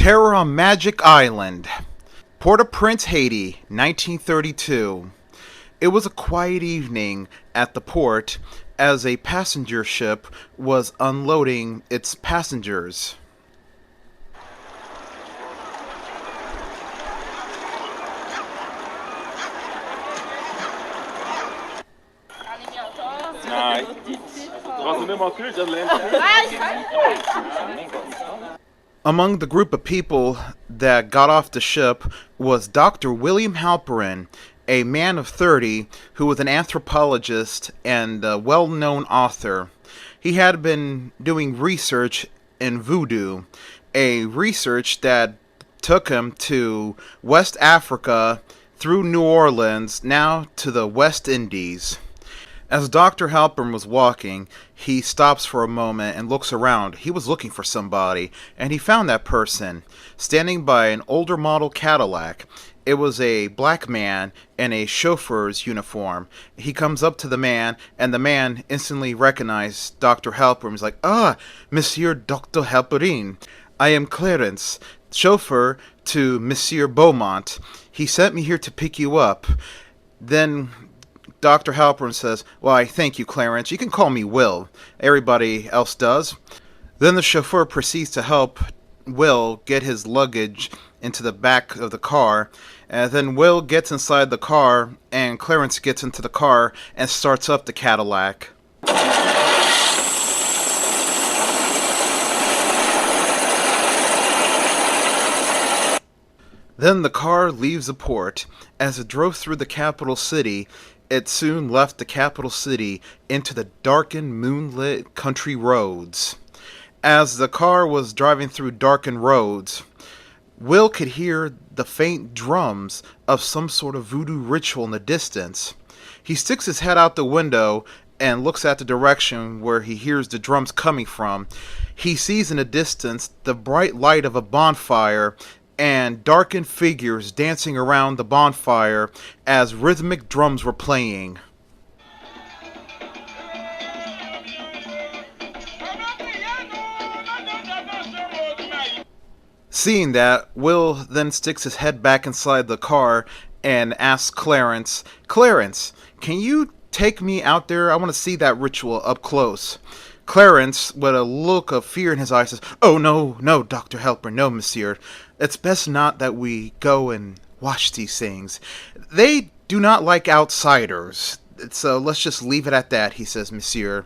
Terror on Magic Island, Port-au-Prince, Haiti, 1932. It was a quiet evening at the port as a passenger ship was unloading its passengers. Among the group of people that got off the ship was Dr. William Halperin, a man of 30 who was an anthropologist and a well-known author. He had been doing research in voodoo, a research that took him to West Africa, through New Orleans, now to the West Indies. As Dr. Halpern was walking, he stops for a moment and looks around. He was looking for somebody, and he found that person, standing by an older model Cadillac. It was a black man in a chauffeur's uniform. He comes up to the man, and the man instantly recognized Dr. Halpern. He's like, "Ah, Monsieur Dr. Halperin. I am Clarence, chauffeur to Monsieur Beaumont. He sent me here to pick you up." Then Dr. Halpern says, "Why, thank you, Clarence. You can call me Will. Everybody else does." Then the chauffeur proceeds to help Will get his luggage into the back of the car. And then Will gets inside the car, and Clarence gets into the car and starts up the Cadillac. Then the car leaves the port. As it drove through the capital city, it soon left the capital city into the darkened, moonlit country roads. As the car was driving through darkened roads, Will could hear the faint drums of some sort of voodoo ritual in the distance. He sticks his head out the window and looks at the direction where he hears the drums coming from. He sees in the distance the bright light of a bonfire and darkened figures dancing around the bonfire as rhythmic drums were playing. Seeing that, Will then sticks his head back inside the car and asks Clarence, "Clarence, can you take me out there? I want to see that ritual up close." Clarence, with a look of fear in his eyes, says, "Oh, no, no, Dr. Helper, no, monsieur. It's best not that we go and watch these things. They do not like outsiders. So let's just leave it at that," he says, "monsieur."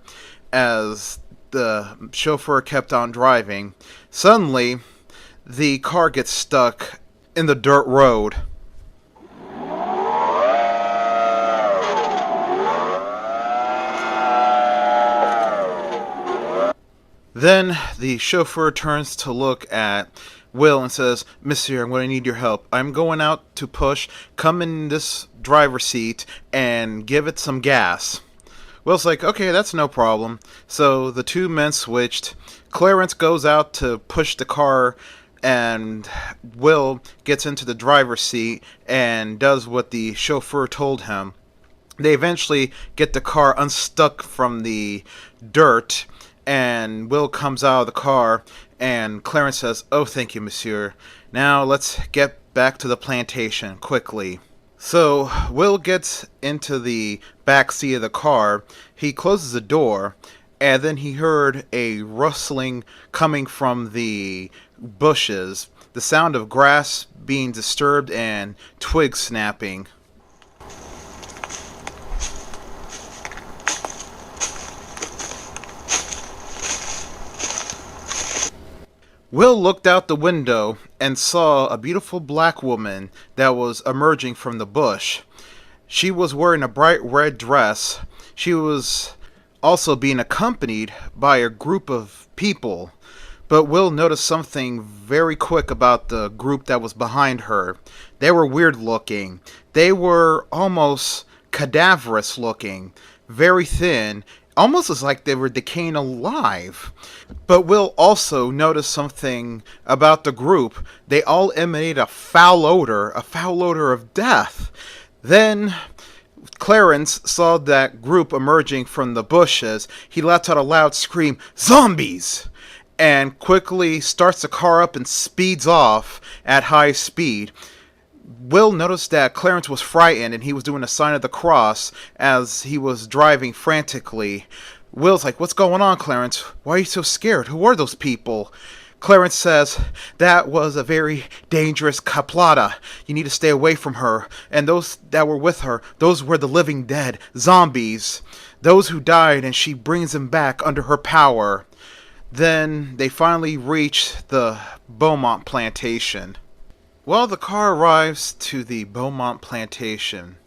As the chauffeur kept on driving, suddenly the car gets stuck in the dirt road. Then the chauffeur turns to look at Will and says, "Monsieur, I'm going to need your help. I'm going out to push. Come in this driver's seat and give it some gas." Will's like, "Okay, that's no problem." So the two men switched. Clarence goes out to push the car, and Will gets into the driver's seat and does what the chauffeur told him. They eventually get the car unstuck from the dirt, and Will comes out of the car, and Clarence says, "Oh, thank you, monsieur. Now let's get back to the plantation quickly." So Will gets into the back seat of the car. He closes the door, and then he heard a rustling coming from the bushes, the sound of grass being disturbed and twigs snapping. Will looked out the window and saw a beautiful black woman that was emerging from the bush. She was wearing a bright red dress. She was also being accompanied by a group of people. But Will noticed something very quick about the group that was behind her. They were weird looking. They were almost cadaverous looking, very thin, almost as like they were decaying alive. But Will also noticed something about the group. They all emanate a foul odor of death. Then Clarence saw that group emerging from the bushes. He let out a loud scream, "Zombies!" and quickly starts the car up and speeds off at high speed. Will noticed that Clarence was frightened and he was doing a sign of the cross as he was driving frantically. Will's like, "What's going on, Clarence? Why are you so scared? Who are those people?" Clarence says, "That was a very dangerous caplata. You need to stay away from her. And those that were with her, those were the living dead, zombies. Those who died, and she brings them back under her power." Then they finally reach the Beaumont plantation. Well, the car arrives to the Beaumont plantation.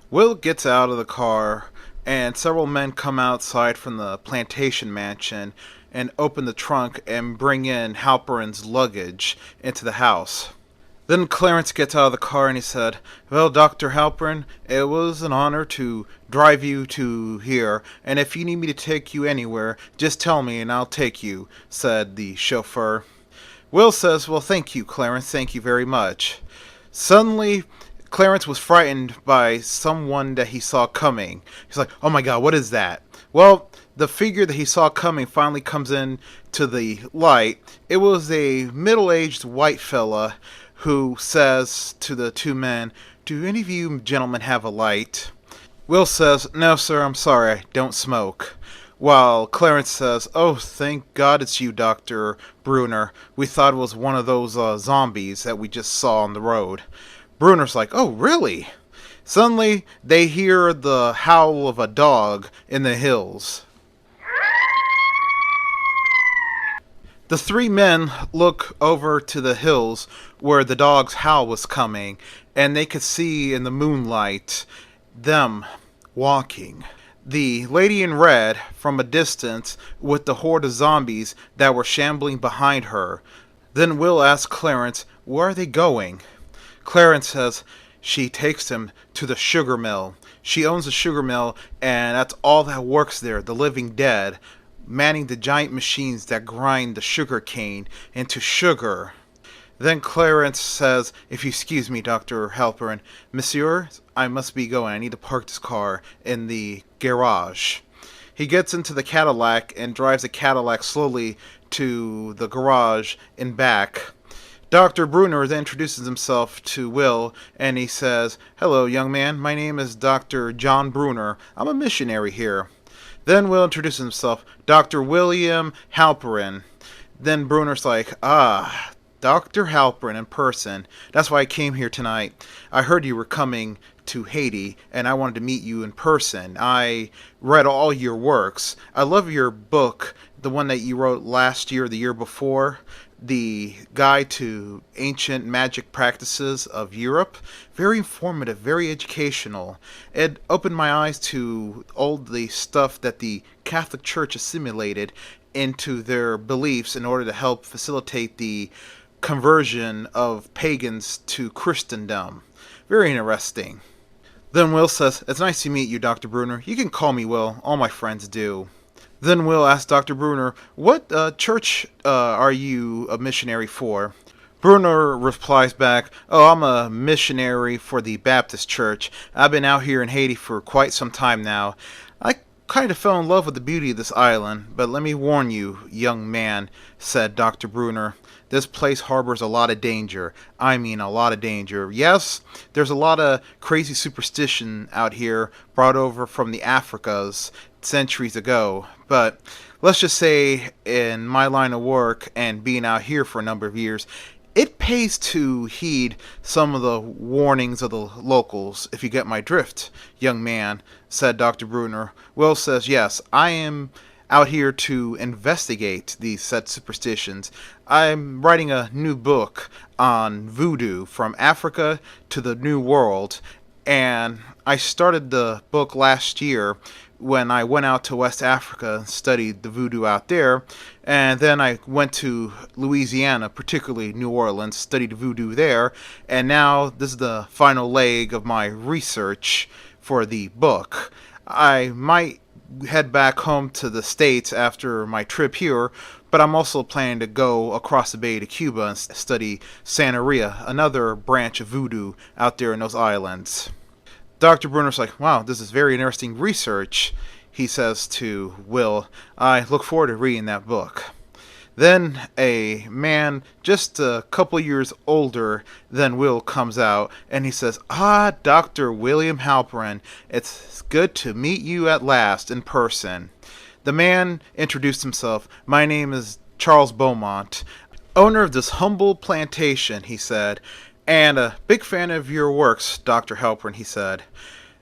Will gets out of the car, and several men come outside from the plantation mansion and open the trunk and bring in Halperin's luggage into the house. Then Clarence gets out of the car and he said, "Well, Dr. Halperin, it was an honor to drive you to here, and if you need me to take you anywhere, just tell me and I'll take you," said the chauffeur. Will says, "Well, thank you, Clarence, thank you very much." Suddenly, Clarence was frightened by someone that he saw coming. He's like, "Oh my god, what is that?" Well, the figure that he saw coming finally comes in to the light. It was a middle-aged white fella who says to the two men, "Do any of you gentlemen have a light?" Will says, "No, sir, I'm sorry, I don't smoke." While Clarence says, "Oh, thank God it's you, Dr. Bruner. We thought it was one of those zombies that we just saw on the road." Bruner's like, "Oh, really?" Suddenly, they hear the howl of a dog in the hills. The three men look over to the hills where the dog's howl was coming, and they could see in the moonlight them walking. The lady in red from a distance with the horde of zombies that were shambling behind her. Then Will asks Clarence, "Where are they going?" Clarence says she takes him to the sugar mill. She owns a sugar mill, and that's all that works there, the living dead, manning the giant machines that grind the sugar cane into sugar. Then Clarence says, "If you excuse me, Dr. Halperin, Monsieur, I must be going. I need to park this car in the garage." He gets into the Cadillac and drives the Cadillac slowly to the garage and back. Dr. Bruner then introduces himself to Will, and he says, "Hello, young man. My name is Dr. John Bruner. I'm a missionary here." Then Will introduces himself, "Dr. William Halperin." Then Bruner's like, "Ah, Dr. Halperin in person. That's why I came here tonight. I heard you were coming to Haiti, and I wanted to meet you in person. I read all your works. I love your book, the one that you wrote last year, the year before, the Guide to Ancient Magic Practices of Europe. Very informative, very educational. It opened my eyes to all the stuff that the Catholic Church assimilated into their beliefs in order to help facilitate the conversion of pagans to Christendom. Very interesting." Then Will says, "It's nice to meet you, Dr. Bruner. You can call me Will. All my friends do." Then Will asks Dr. Bruner, "What church are you a missionary for?" Bruner replies back, "Oh, I'm a missionary for the Baptist Church. I've been out here in Haiti for quite some time now. I kind of fell in love with the beauty of this island, but let me warn you, young man," said Dr. Bruner, "this place harbors a lot of danger. I mean a lot of danger. Yes, there's a lot of crazy superstition out here brought over from the Africas centuries ago, but let's just say in my line of work and being out here for a number of years, it pays to heed some of the warnings of the locals, if you get my drift, young man," said Dr. Bruner. Will says, "Yes, I am out here to investigate these said superstitions. I'm writing a new book on voodoo from Africa to the New World, and I started the book last year when I went out to West Africa and studied the voodoo out there, and then I went to Louisiana, particularly New Orleans, studied voodoo there, and now this is the final leg of my research for the book. I might head back home to the States after my trip here, but I'm also planning to go across the bay to Cuba and study Santeria, another branch of voodoo out there in those islands." Dr. Bruner's like, "Wow, this is very interesting research," he says to Will. "I look forward to reading that book." Then a man just a couple years older than Will comes out and he says, "Ah, Dr. William Halperin, it's good to meet you at last in person." The man introduced himself. "My name is Charles Beaumont, owner of this humble plantation," he said, "and a big fan of your works, Dr. Halperin," he said.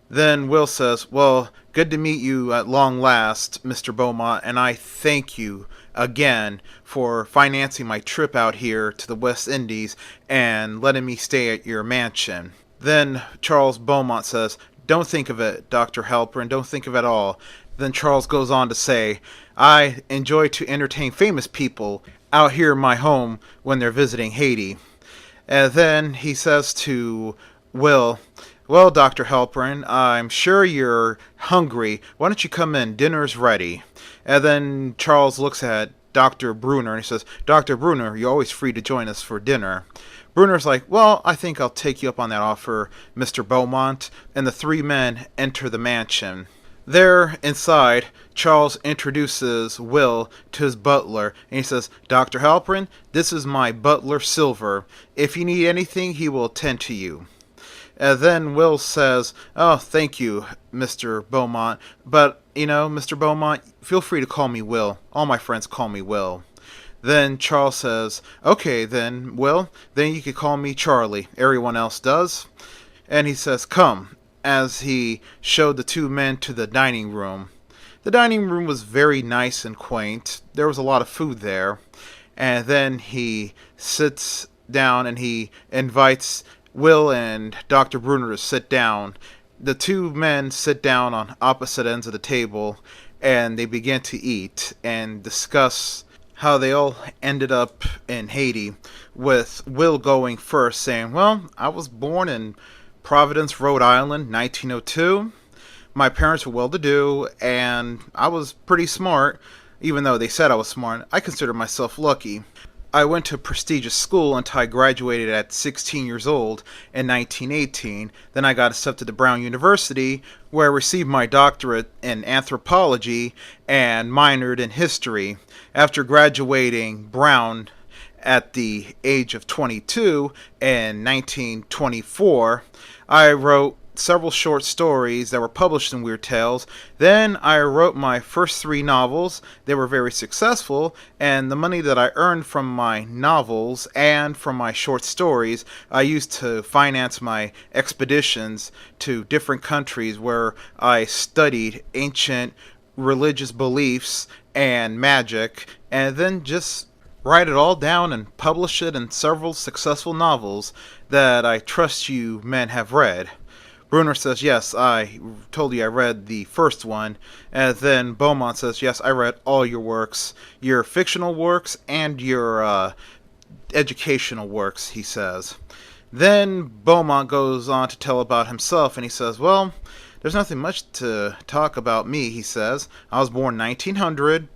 Then Will says, "Well, good to meet you at long last, Mr. Beaumont, and I thank you again for financing my trip out here to the West Indies and letting me stay at your mansion." Then Charles Beaumont says, "Don't think of it, Dr. Halperin, don't think of it at all." Then Charles goes on to say, "I enjoy to entertain famous people out here in my home when they're visiting Haiti." And then he says to Will, "Well, Dr. Halperin, I'm sure you're hungry. Why don't you come in? Dinner's ready." And then Charles looks at Dr. Bruner and he says, "Dr. Bruner, you're always free to join us for dinner." Bruner's like, "Well, I think I'll take you up on that offer, Mr. Beaumont." And the three men enter the mansion. There, inside, Charles introduces Will to his butler, and he says, "Dr. Halperin, this is my butler, Silver. If you need anything, he will attend to you." And then Will says, "Oh, thank you, Mr. Beaumont, but, Mr. Beaumont, feel free to call me Will. All my friends call me Will." Then Charles says, "Okay, then, Will, then you could call me Charlie. Everyone else does." And he says, "Come," as he showed the two men to the dining room. The dining room was very nice and quaint. There was a lot of food there. And then he sits down and he invites Will and Dr. Bruner to sit down. The two men sit down on opposite ends of the table and they begin to eat and discuss how they all ended up in Haiti, with Will going first, saying, "Well, I was born in Providence, Rhode Island, 1902. My parents were well-to-do, and I was pretty smart. Even though they said I was smart, I consider myself lucky. I went to a prestigious school until I graduated at 16 years old in 1918. Then I got accepted to Brown University, where I received my doctorate in anthropology and minored in history. After graduating Brown at the age of 22 in 1924, I wrote several short stories that were published in Weird Tales. Then I wrote my first 3 novels. They were very successful, and the money that I earned from my novels and from my short stories I used to finance my expeditions to different countries where I studied ancient religious beliefs and magic, and then just write it all down and publish it in several successful novels that I trust you men have read." Bruner says, "Yes, I told you I read the first one." And then Beaumont says, "Yes, I read all your works, your fictional works and your educational works," he says. Then Beaumont goes on to tell about himself, and he says, "Well, there's nothing much to talk about me," he says. "I was born 1900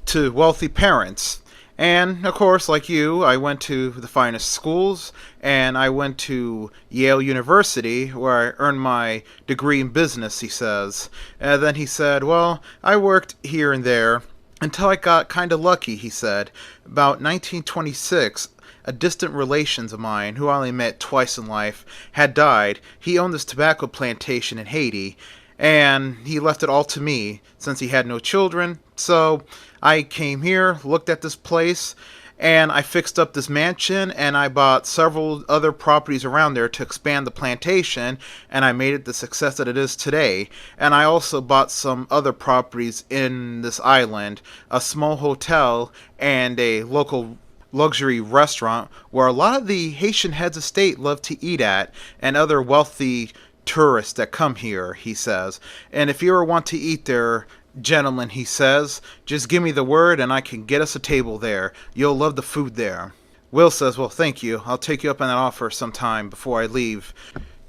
to wealthy parents. And, of course, like you, I went to the finest schools, and I went to Yale University, where I earned my degree in business," he says. And then he said, "Well, I worked here and there until I got kind of lucky," he said. "About 1926, a distant relation of mine, who I only met twice in life, had died. He owned this tobacco plantation in Haiti, and he left it all to me, since he had no children. So I came here, looked at this place, and I fixed up this mansion, and I bought several other properties around there to expand the plantation, and I made it the success that it is today. And I also bought some other properties in this island, a small hotel and a local luxury restaurant where a lot of the Haitian heads of state love to eat at, and other wealthy tourists that come here," he says. "And if you ever want to eat there, gentlemen," he says, "just give me the word and I can get us a table there. You'll love the food there." Will says, "Well, thank you. I'll take you up on that offer sometime before I leave,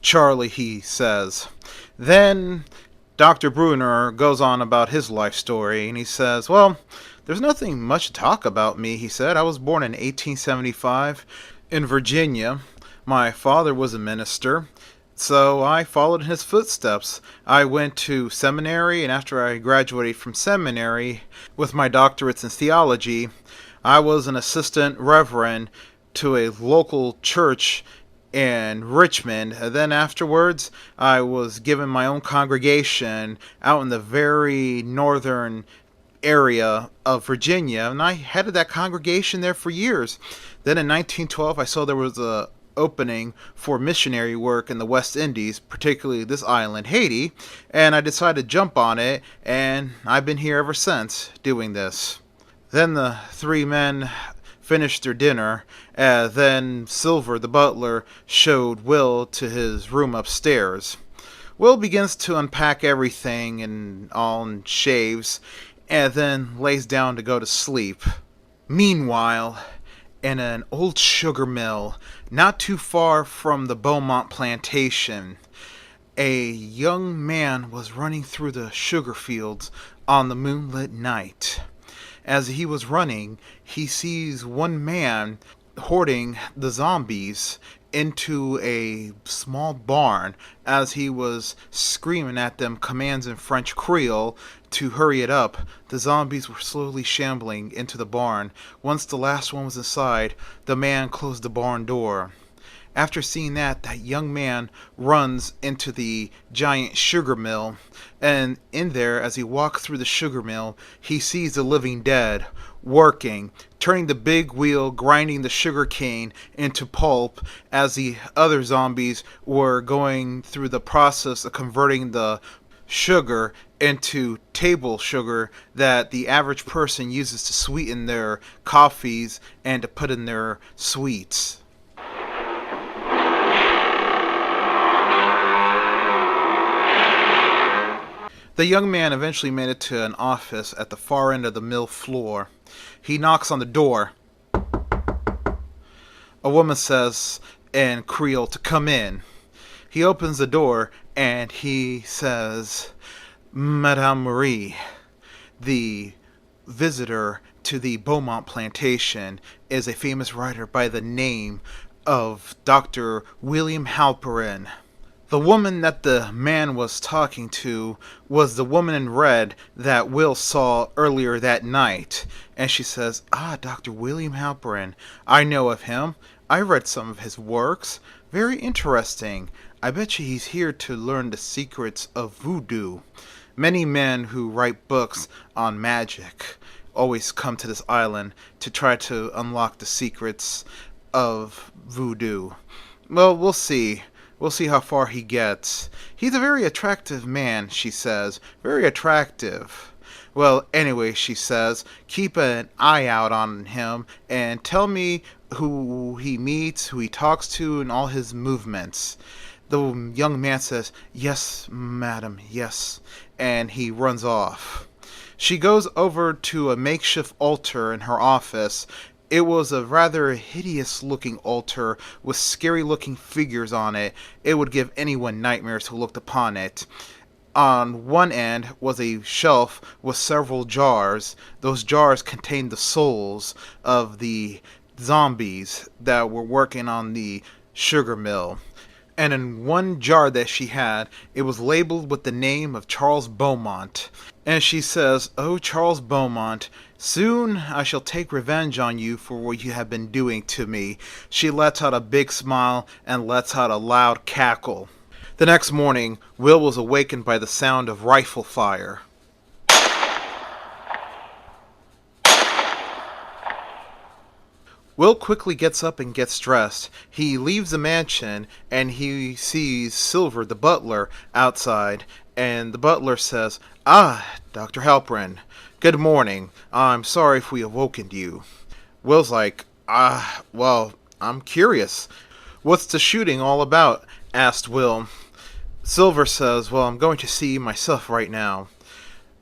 Charlie," he says. Then Dr. Bruner goes on about his life story, and he says, "Well, there's nothing much to talk about me," he said. "I was born in 1875 in Virginia. My father was a minister, so I followed in his footsteps. I went to seminary, and after I graduated from seminary with my doctorates in theology, I was an assistant reverend to a local church in Richmond. And then afterwards, I was given my own congregation out in the very northern area of Virginia, and I headed that congregation there for years. Then in 1912, I saw there was a opening for missionary work in the West Indies, particularly this island, Haiti, and I decided to jump on it, and I've been here ever since doing this. Then the three men finished their dinner, and then Silver, the butler, showed Will to his room upstairs. Will begins to unpack everything and all and shaves, and then lays down to go to sleep. Meanwhile, in an old sugar mill not too far from the Beaumont plantation, a young man was running through the sugar fields on the moonlit night. As he was running, he sees one man hoarding the zombies into a small barn. As he was screaming at them commands in French Creole to hurry it up, the zombies were slowly shambling into the barn. Once the last one was inside, the man closed the barn door. After seeing that young man runs into the giant sugar mill, and in there, as he walks through the sugar mill, he sees the living dead working, turning the big wheel, grinding the sugar cane into pulp, as the other zombies were going through the process of converting the sugar into table sugar that the average person uses to sweeten their coffees and to put in their sweets. The young man eventually made it to an office at the far end of the mill floor. He knocks on the door. A woman says in Creole to come in. He opens the door and he says, Madame Marie, the visitor to the Beaumont plantation is a famous writer by the name of Dr. William Halperin. The woman that the man was talking to was the woman in red that Will saw earlier that night. And she says, Dr. William Halperin. I know of him. I read some of his works. Very interesting. I bet you he's here to learn the secrets of voodoo. Many men who write books on magic always come to this island to try to unlock the secrets of voodoo. Well, we'll see. We'll see how far he gets. He's a very attractive man, she says. Very attractive. Well, anyway, she says, keep an eye out on him and tell me who he meets, who he talks to, and all his movements. The young man says, yes, madam, yes. And he runs off. She goes over to a makeshift altar in her office. It was a rather hideous-looking altar with scary-looking figures on it. It would give anyone nightmares who looked upon it. On one end was a shelf with several jars. Those jars contained the souls of the zombies that were working on the sugar mill. And in one jar that she had, it was labeled with the name of Charles Beaumont. And she says, "Oh, Charles Beaumont, soon I shall take revenge on you for what you have been doing to me." She lets out a big smile and lets out a loud cackle. The next morning, Will was awakened by the sound of rifle fire. Will quickly gets up and gets dressed. He leaves the mansion and he sees Silver, the butler, outside. And the butler says, Dr. Halperin, good morning. I'm sorry if we awoken you. Will's like, well, I'm curious. What's the shooting all about? Asked Will. Silver says, well, I'm going to see myself right now.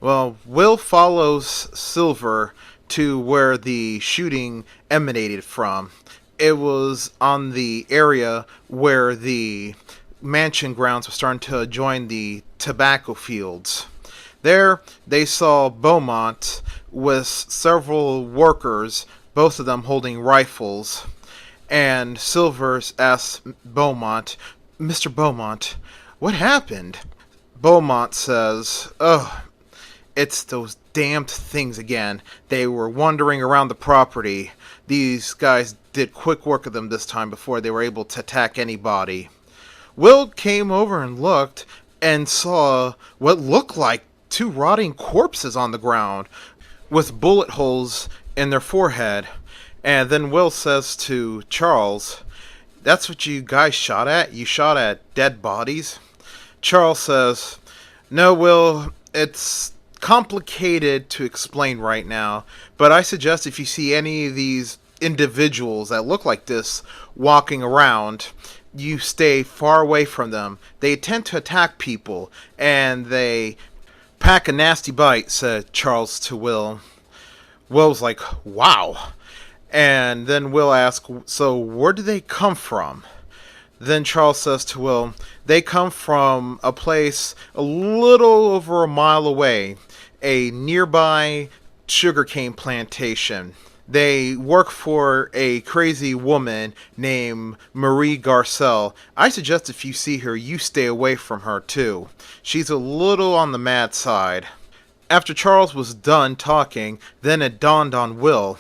Well, Will follows Silver to where the shooting emanated from. It was on the area where the mansion grounds were starting to join the tobacco fields. There, they saw Beaumont with several workers, both of them holding rifles. And Silver asked Beaumont, Mr. Beaumont, what happened? Beaumont says, It's those damned things again. They were wandering around the property. These guys did quick work of them this time before they were able to attack anybody. Will came over and looked and saw what looked like two rotting corpses on the ground with bullet holes in their forehead. And then Will says to Charles, "That's what you guys shot at? You shot at dead bodies?" Charles says, "No, Will, it's complicated to explain right now, but I suggest if you see any of these individuals that look like this walking around, you stay far away from them. They tend to attack people, and they pack a nasty bite," said Charles to Will. Will's like, "Wow." And then Will asks, "So where do they come from?" Then Charles says to Will, "They come from a place a little over a mile away, a nearby sugarcane plantation. They work for a crazy woman named Marie Garcelle. I suggest if you see her, you stay away from her too. She's a little on the mad side." After Charles was done talking, then it dawned on Will.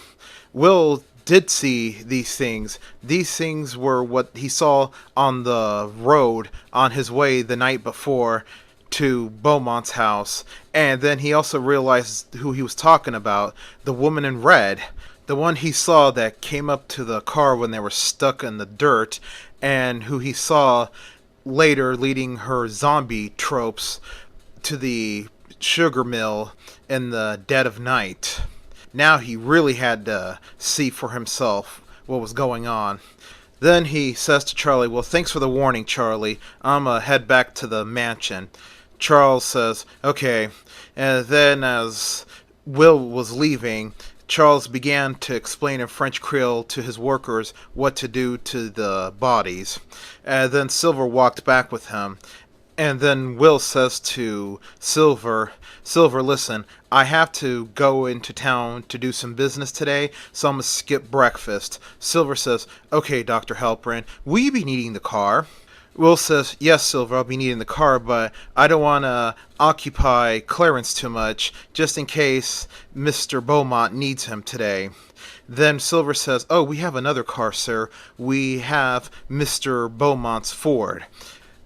Will did see these things. These things were what he saw on the road on his way the night before to Beaumont's house. And then he also realized who he was talking about, the woman in red. The one he saw that came up to the car when they were stuck in the dirt, and who he saw later leading her zombie tropes to the sugar mill in the dead of night. Now he really had to see for himself what was going on. Then he says to Charlie, "Well, thanks for the warning, Charlie. I'm gonna head back to the mansion." Charles says, "Okay." And then as Will was leaving, Charles began to explain in French Creole to his workers what to do to the bodies. And then Silver walked back with him. And then Will says to Silver, "Silver, listen, I have to go into town to do some business today, so I'm going to skip breakfast." Silver says, "Okay, Dr. Halperin, will you be needing the car?" Will says, "Yes, Silver, I'll be needing the car, but I don't want to occupy Clarence too much, just in case Mr. Beaumont needs him today." Then Silver says, "Oh, we have another car, sir. We have Mr. Beaumont's Ford."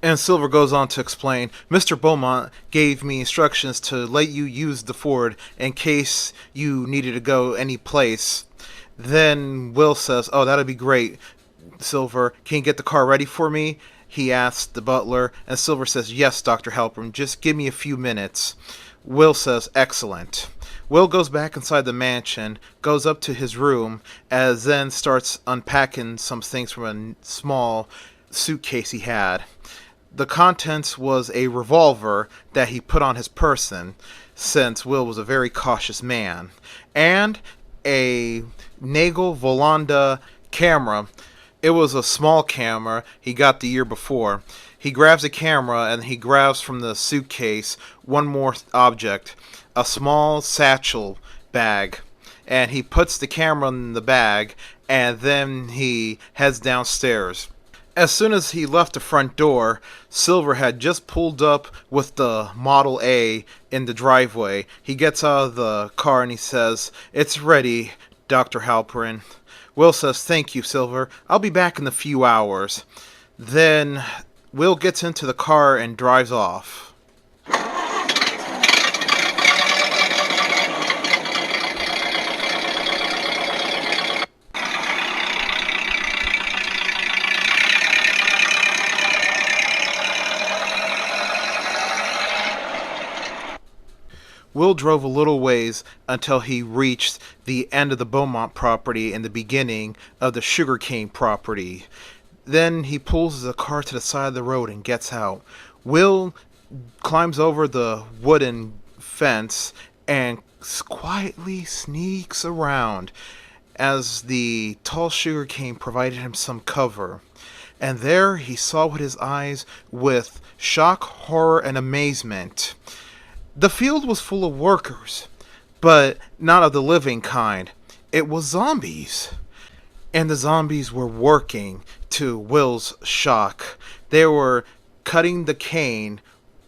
And Silver goes on to explain, "Mr. Beaumont gave me instructions to let you use the Ford in case you needed to go any place." Then Will says, "Oh, that'd be great, Silver. Can you get the car ready for me?" he asked the butler. And Silver says, "Yes, Dr. Halpern, just give me a few minutes." Will says, "Excellent." Will goes back inside the mansion, goes up to his room, as then starts unpacking some things from a small suitcase he had. The contents was a revolver that he put on his person, since Will was a very cautious man, and a Nagel Volanda camera. It was a small camera he got the year before. He grabs a camera and he grabs from the suitcase one more object, a small satchel bag, and he puts the camera in the bag, and then he heads downstairs. As soon as he left the front door, Silver had just pulled up with the Model A in the driveway. He gets out of the car and he says, "It's ready, Dr. Halperin." Will says, "Thank you, Silver. I'll be back in a few hours." Then Will gets into the car and drives off. Will drove a little ways until he reached the end of the Beaumont property and the beginning of the sugarcane property. Then he pulls the car to the side of the road and gets out. Will climbs over the wooden fence and quietly sneaks around as the tall sugarcane provided him some cover. And there he saw with his eyes with shock, horror, and amazement. The field was full of workers, but not of the living kind. It was zombies. And the zombies were working, to Will's shock. They were cutting the cane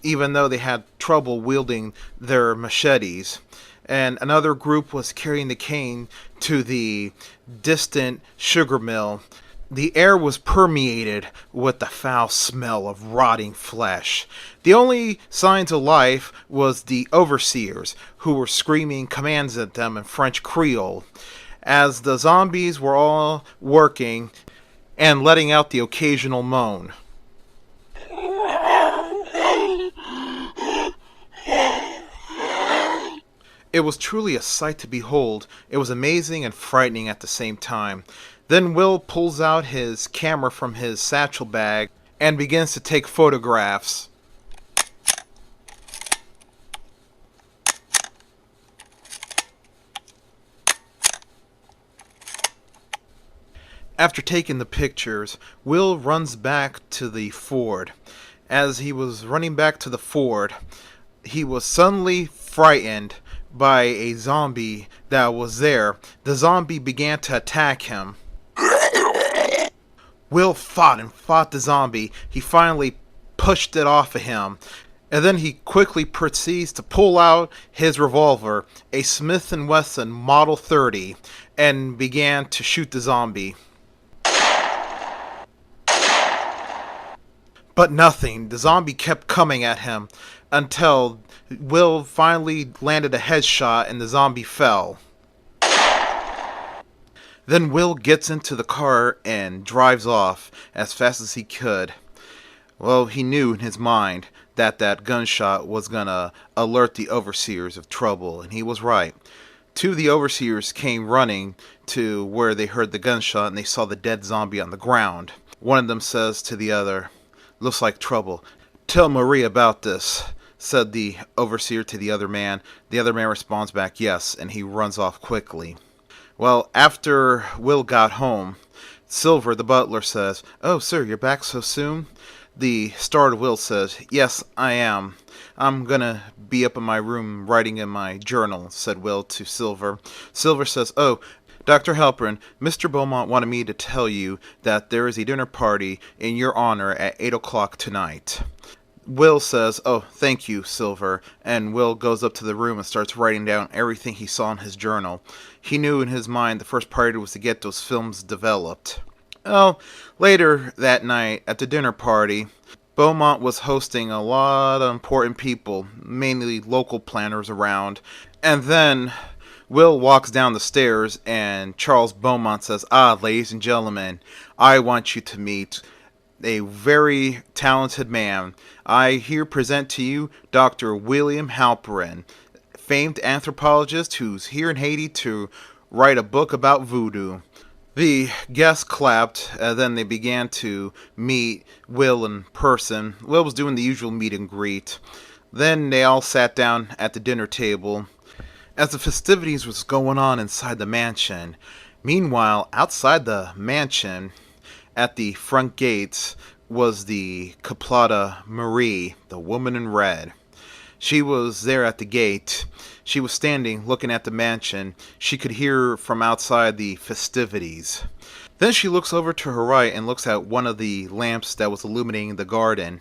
even though they had trouble wielding their machetes. And another group was carrying the cane to the distant sugar mill. The air was permeated with the foul smell of rotting flesh. The only signs of life was the overseers, who were screaming commands at them in French Creole. As the zombies were all working and letting out the occasional moan. It was truly a sight to behold. It was amazing and frightening at the same time. Then Will pulls out his camera from his satchel bag and begins to take photographs. After taking the pictures, Will runs back to the Ford. As he was running back to the Ford, he was suddenly frightened by a zombie that was there. The zombie began to attack him. Will fought and fought the zombie. He finally pushed it off of him. And then he quickly proceeds to pull out his revolver, a Smith & Wesson Model 30, and began to shoot the zombie. But nothing. The zombie kept coming at him until Will finally landed a headshot and the zombie fell. Then Will gets into the car and drives off as fast as he could. Well, he knew in his mind that that gunshot was gonna alert the overseers of trouble, and he was right. Two of the overseers came running to where they heard the gunshot and they saw the dead zombie on the ground. One of them says to the other, "Looks like trouble. Tell Marie about this," said the overseer to the other man. The other man responds back, "Yes," and he runs off quickly. Well, after Will got home, Silver, the butler, says, "Oh, sir, you're back so soon?" The startled Will says, "Yes, I am. I'm gonna be up in my room writing in my journal," said Will to Silver. Silver says, "Oh, Dr. Halperin, Mr. Beaumont wanted me to tell you that there is a dinner party in your honor at 8 o'clock tonight." Will says, "Oh, thank you, Silver," and Will goes up to the room and starts writing down everything he saw in his journal. He knew in his mind the first priority was to get those films developed. Oh, later that night at the dinner party, Beaumont was hosting a lot of important people, mainly local planners around, and then Will walks down the stairs and Charles Beaumont says, "Ladies and gentlemen, I want you to meet a very talented man. I here present to you Dr. William Halperin, famed anthropologist who's here in Haiti to write a book about voodoo." The guests clapped, and then they began to meet Will in person. Will was doing the usual meet and greet. Then they all sat down at the dinner table as the festivities was going on inside the mansion. Meanwhile, outside the mansion, at the front gates, was the Caplata Marie, the woman in red. She was there at the gate. She was standing, looking at the mansion. She could hear from outside the festivities. Then she looks over to her right and looks at one of the lamps that was illuminating the garden.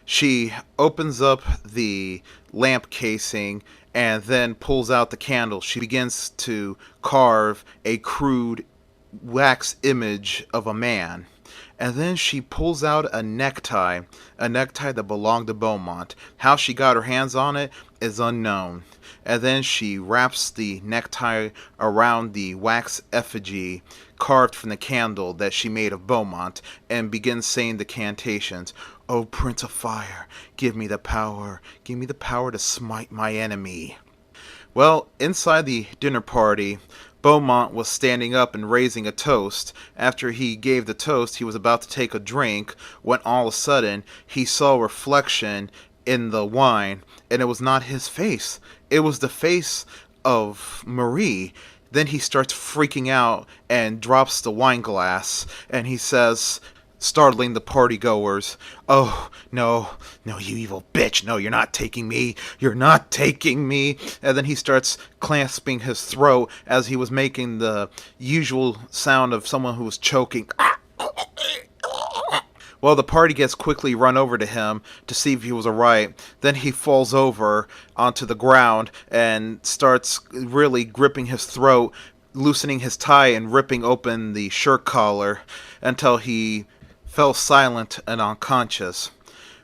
She opens up the lamp casing and then pulls out the candle. She begins to carve a crude wax image of a man. And then she pulls out a necktie that belonged to Beaumont. How she got her hands on it is unknown. And then she wraps the necktie around the wax effigy carved from the candle that she made of Beaumont and begins saying the cantations. "O Prince of Fire, give me the power to smite my enemy." Well, inside the dinner party, Beaumont was standing up and raising a toast. After he gave the toast, he was about to take a drink when all of a sudden he saw a reflection in the wine, and it was not his face. It was the face of Marie. Then he starts freaking out and drops the wine glass, and he says, startling the partygoers, "Oh, no, you evil bitch, no, you're not taking me, And then he starts clasping his throat as he was making the usual sound of someone who was choking. Well, the party gets quickly run over to him to see if he was alright. Then he falls over onto the ground and starts really gripping his throat, loosening his tie and ripping open the shirt collar until he fell silent and unconscious.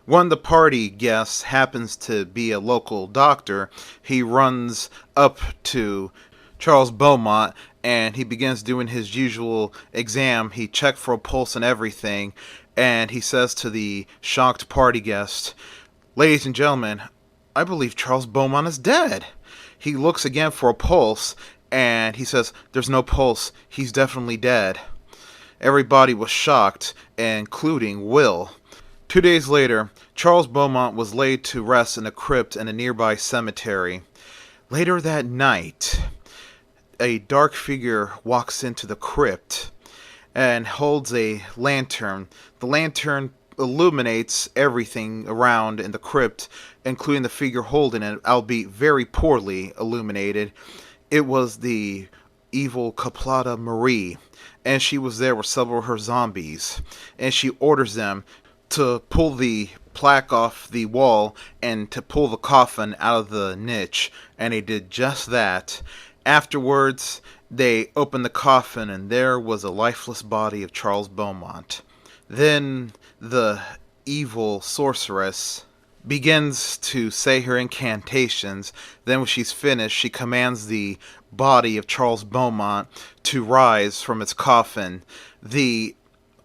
One of the party guests happens to be a local doctor. He runs up to Charles Beaumont and he begins doing his usual exam. He checked for a pulse and everything, and he says to the shocked party guest, "Ladies and gentlemen, I believe Charles Beaumont is dead." He looks again for a pulse and he says, "There's no pulse. He's definitely dead." Everybody was shocked, including Will. 2 days later, Charles Beaumont was laid to rest in a crypt in a nearby cemetery. Later that night, a dark figure walks into the crypt and holds a lantern. The lantern illuminates everything around in the crypt, including the figure holding it, albeit very poorly illuminated. It was the evil Caplata Marie, and she was there with several of her zombies, and she orders them to pull the plaque off the wall and to pull the coffin out of the niche, and they did just that. Afterwards, they opened the coffin, and there was a lifeless body of Charles Beaumont. Then the evil sorceress begins to say her incantations. Then when she's finished, she commands the body of Charles Beaumont to rise from its coffin. The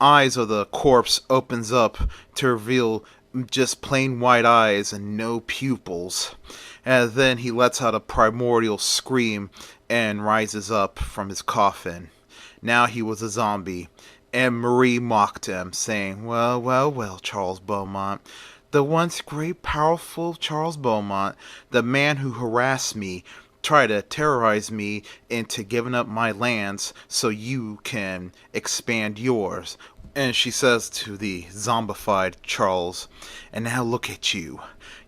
eyes of the corpse opens up to reveal just plain white eyes and no pupils. And then he lets out a primordial scream and rises up from his coffin. Now he was a zombie, and Marie mocked him, saying, "Well, well, well, Charles Beaumont, the once great, powerful Charles Beaumont, the man who harassed me, tried to terrorize me into giving up my lands so you can expand yours." And she says to the zombified Charles, "And now look at you.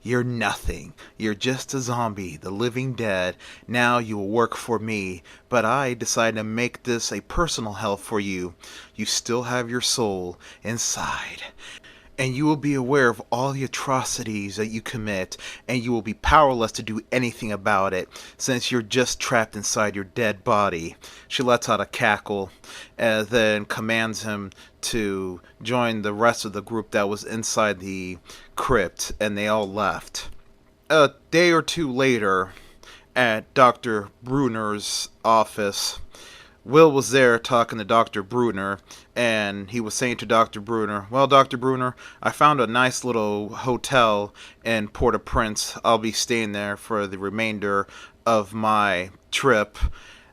You're nothing. You're just a zombie, the living dead. Now you will work for me. But I decided to make this a personal hell for you. You still have your soul inside. And you will be aware of all the atrocities that you commit, and you will be powerless to do anything about it, since you're just trapped inside your dead body." She lets out a cackle, and then commands him to join the rest of the group that was inside the crypt, and they all left. A day or two later, at Dr. Bruner's office, Will was there talking to Dr. Bruner, and he was saying to Dr. Bruner, "Well, Dr. Bruner, I found a nice little hotel in Port-au-Prince. I'll be staying there for the remainder of my trip,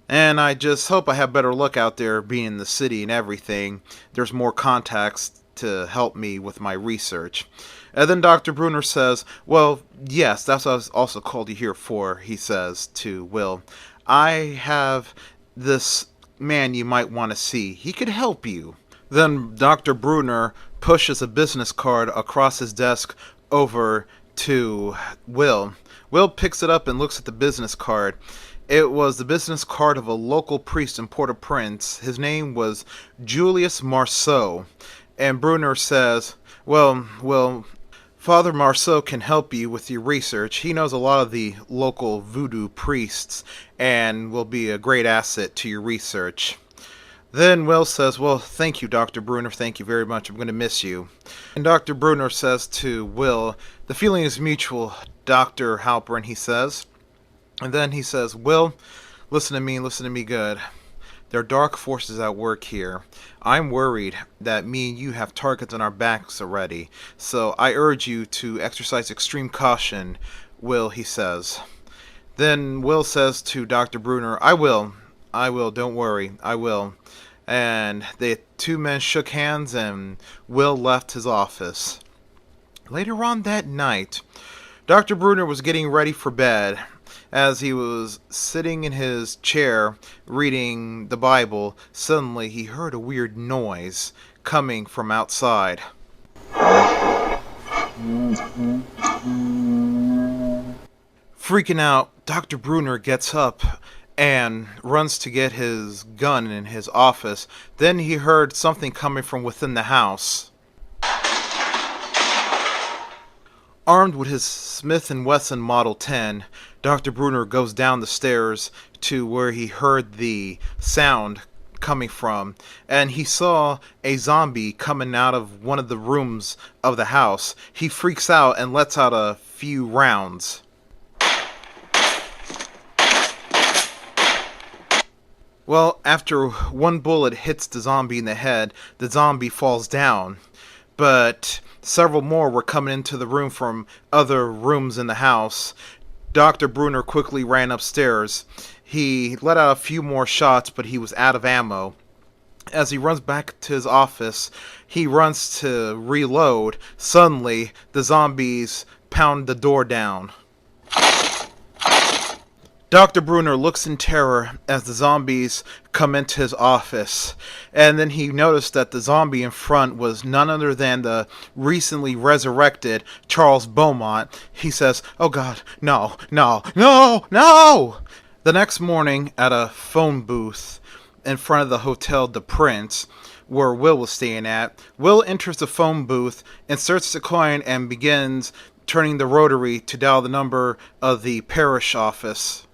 and I just hope I have better luck out there being in the city and everything. There's more contacts to help me with my research." And then Dr. Bruner says, "Well, yes, that's what I was also called you here for," he says to Will. "I have this man you might want to see. He could help you." Then Dr. Bruner pushes a business card across his desk over to Will. Will picks it up and looks at the business card. It was the business card of a local priest in Port-au-Prince. His name was Julius Marceau. And Bruner says, well, Father Marceau can help you with your research. He knows a lot of the local voodoo priests and will be a great asset to your research. Then Will says, "Well, thank you, Dr. Bruner. Thank you very much. I'm going to miss you." And Dr. Bruner says to Will, "The feeling is mutual, Dr. Halperin," he says. And then he says, "Will, listen to me good. There are dark forces at work here. I'm worried that me and you have targets on our backs already, so I urge you to exercise extreme caution, Will," he says. Then Will says to Dr. Bruner, I will, don't worry, I will." And the two men shook hands and Will left his office. Later on that night, Dr. Bruner was getting ready for bed. As he was sitting in his chair reading the Bible, suddenly he heard a weird noise coming from outside. Freaking out, Dr. Bruner gets up and runs to get his gun in his office. Then he heard something coming from within the house. Armed with his Smith & Wesson Model 10, Dr. Bruner goes down the stairs to where he heard the sound coming from, and he saw a zombie coming out of one of the rooms of the house. He freaks out and lets out a few rounds. Well, after one bullet hits the zombie in the head, the zombie falls down. But several more were coming into the room from other rooms in the house. Dr. Bruner quickly ran upstairs. He let out a few more shots, but he was out of ammo. As he runs back to his office, he runs to reload. Suddenly, the zombies pound the door down. Dr. Bruner looks in terror as the zombies come into his office, and then he noticed that the zombie in front was none other than the recently resurrected Charles Beaumont. He says, "Oh God, no, no, no, no!" The next morning, at a phone booth in front of the Hotel de Prince, where Will was staying at, Will enters the phone booth, inserts the coin, and begins turning the rotary to dial the number of the parish office.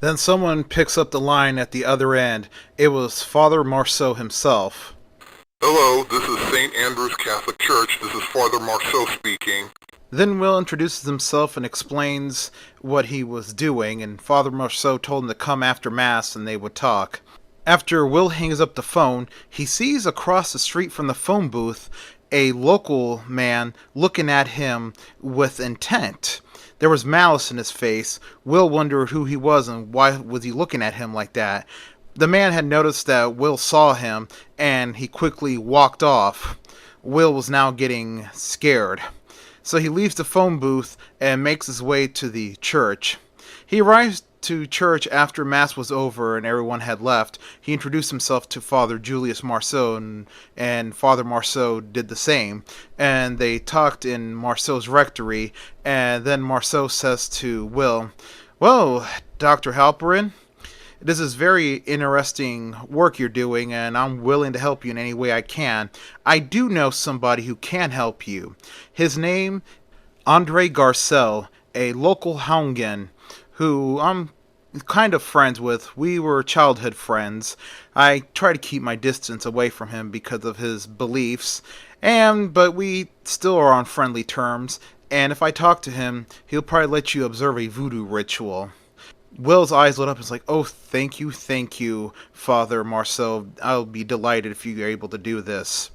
Then someone picks up the line at the other end. It was Father Marceau himself. Hello, this is St. Andrew's Catholic Church. This is Father Marceau speaking. Then Will introduces himself and explains what he was doing, and Father Marceau told him to come after Mass and they would talk. After Will hangs up the phone, he sees across the street from the phone booth a local man looking at him with intent. There was malice in his face. Will wondered who he was and why was he looking at him like that. The man had noticed that Will saw him, and he quickly walked off. Will was now getting scared. So he leaves the phone booth and makes his way to the church. He arrives to church after Mass was over and everyone had left. He introduced himself to Father Julius Marceau, and Father Marceau did the same. And they talked in Marceau's rectory, and then Marceau says to Will, "Well, Dr. Halperin, this is very interesting work you're doing, and I'm willing to help you in any way I can. I do know somebody who can help you. His name, Andre Garcelle, a local Houngan, who I'm kind of friends with. We were childhood friends. I try to keep my distance away from him because of his beliefs, but we still are on friendly terms, and if I talk to him, he'll probably let you observe a voodoo ritual." Will's eyes lit up and was like, "Oh, thank you, Father Marceau. I'll be delighted if you're able to do this."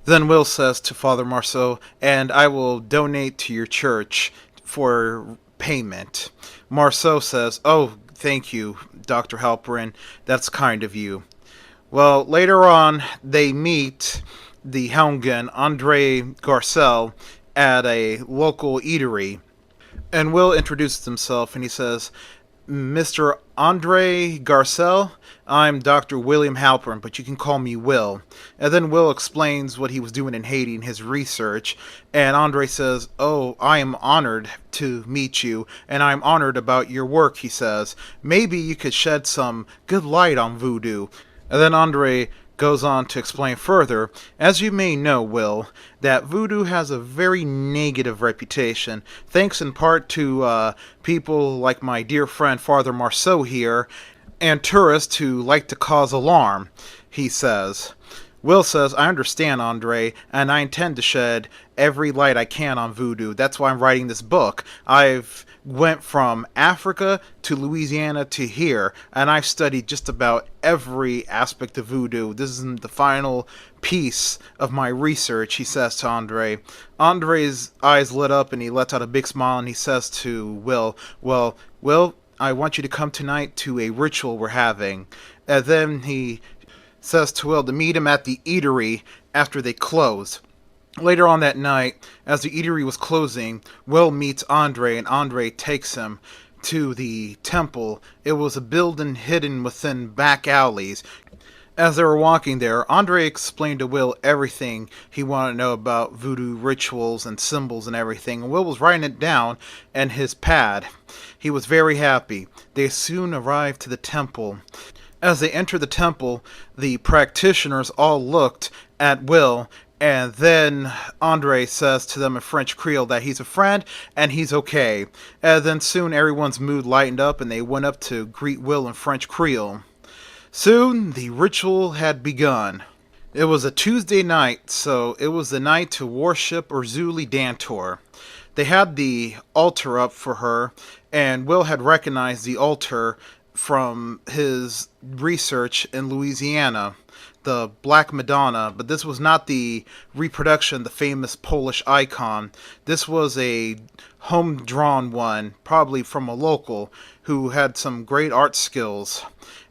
Then Will says to Father Marceau, "And I will donate to your church for payment." Marceau says, "Oh, thank you, Dr. Halperin. That's kind of you." Well, later on, they meet the Houngan, Andre Garcelle, at a local eatery. And Will introduces himself and he says, "Mr. Andre Garcelle, I'm Dr. William Halperin, but you can call me Will." And then Will explains what he was doing in Haiti in his research, and Andre says, "Oh, I am honored to meet you, and I'm honored about your work," he says. "Maybe you could shed some good light on voodoo." And then Andre goes on to explain further, "As you may know, Will, that voodoo has a very negative reputation, thanks in part to people like my dear friend Father Marceau here, and tourists who like to cause alarm," he says. Will says, "I understand, Andre, and I intend to shed every light I can on voodoo. That's why I'm writing this book. I've went from Africa to Louisiana to here, and I've studied just about every aspect of voodoo. This is the final piece of my research," he says to Andre. Andre's eyes lit up, and he lets out a big smile, and he says to Will, "Well, Will, I want you to come tonight to a ritual we're having." And then he says to Will to meet him at the eatery after they close. Later on that night, as the eatery was closing, Will meets Andre, and Andre takes him to the temple. It was a building hidden within back alleys. As they were walking there, Andre explained to Will everything he wanted to know about voodoo rituals and symbols and everything, and Will was writing it down in his pad. He was very happy. They soon arrived to the temple. As they entered the temple, the practitioners all looked at Will, and then Andre says to them in French Creole that he's a friend and he's okay. And then soon everyone's mood lightened up and they went up to greet Will in French Creole. Soon the ritual had begun. It was a Tuesday night, so it was the night to worship Urzuli Dantor. They had the altar up for her, and Will had recognized the altar from his research in Louisiana, the Black Madonna, but this was not the reproduction of the famous Polish icon. This was a home-drawn one, probably from a local, who had some great art skills.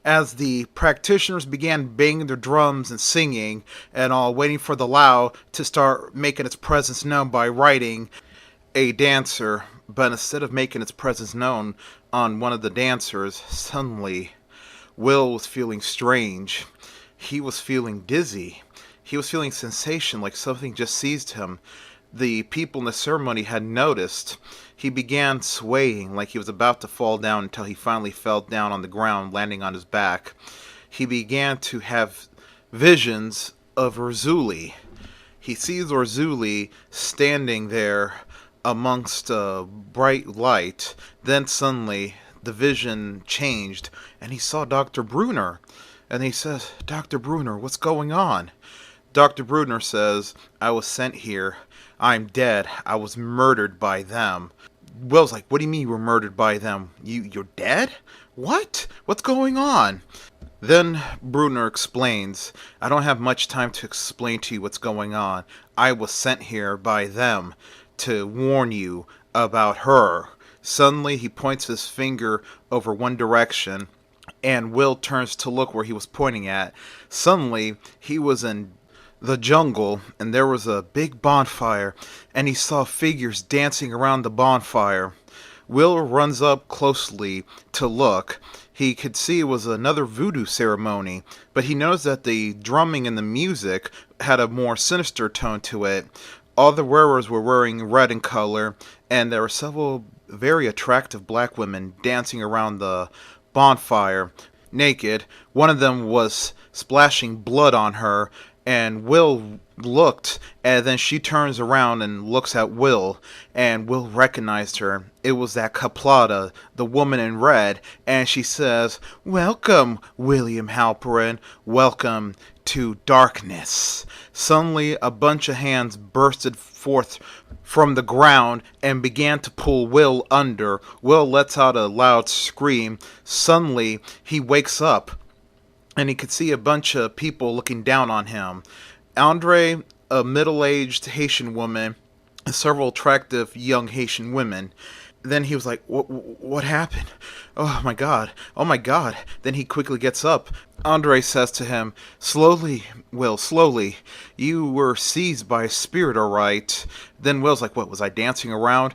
As the practitioners began banging their drums and singing and all, waiting for the Lao to start making its presence known by writing a dancer, but instead of making its presence known on one of the dancers, suddenly Will was feeling strange. He was feeling dizzy. He was feeling sensation, like something just seized him. The people in the ceremony had noticed. He began swaying like he was about to fall down until he finally fell down on the ground, landing on his back. He began to have visions of Urzuli. He sees Urzuli standing there amongst a bright light. Then suddenly the vision changed and he saw Dr. Brunner. And he says, "Dr. Brunner, what's going on?" Dr. Brunner says, "I was sent here. I'm dead. I was murdered by them." Will's like, "What do you mean you were murdered by them? You're dead? What? What's going on?" Then Brunner explains, "I don't have much time to explain to you what's going on. I was sent here by them to warn you about her." Suddenly he points his finger over one direction, and Will turns to look where he was pointing at. Suddenly he was in the jungle, and there was a big bonfire, and he saw figures dancing around the bonfire. Will runs up closely to look. He could see it was another voodoo ceremony, but he noticed that the drumming and the music had a more sinister tone to it. All the wearers were wearing red in color, and there were several very attractive black women dancing around the bonfire, naked. One of them was splashing blood on her, and Will looked, and then she turns around and looks at Will, and Will recognized her. It was that Caplata, the woman in red, and she says, "Welcome, William Halperin. Welcome to darkness." Suddenly, a bunch of hands bursted forth from the ground and began to pull Will under. Will lets out a loud scream. Suddenly, he wakes up, and he could see a bunch of people looking down on him. Andre, a middle-aged Haitian woman, and several attractive young Haitian women. Then he was like, what happened? Oh my god, oh my god. Then he quickly gets up. Andre says to him, "Slowly, Will, slowly. You were seized by a spirit, alright." Then Will's like, "What, was I dancing around?"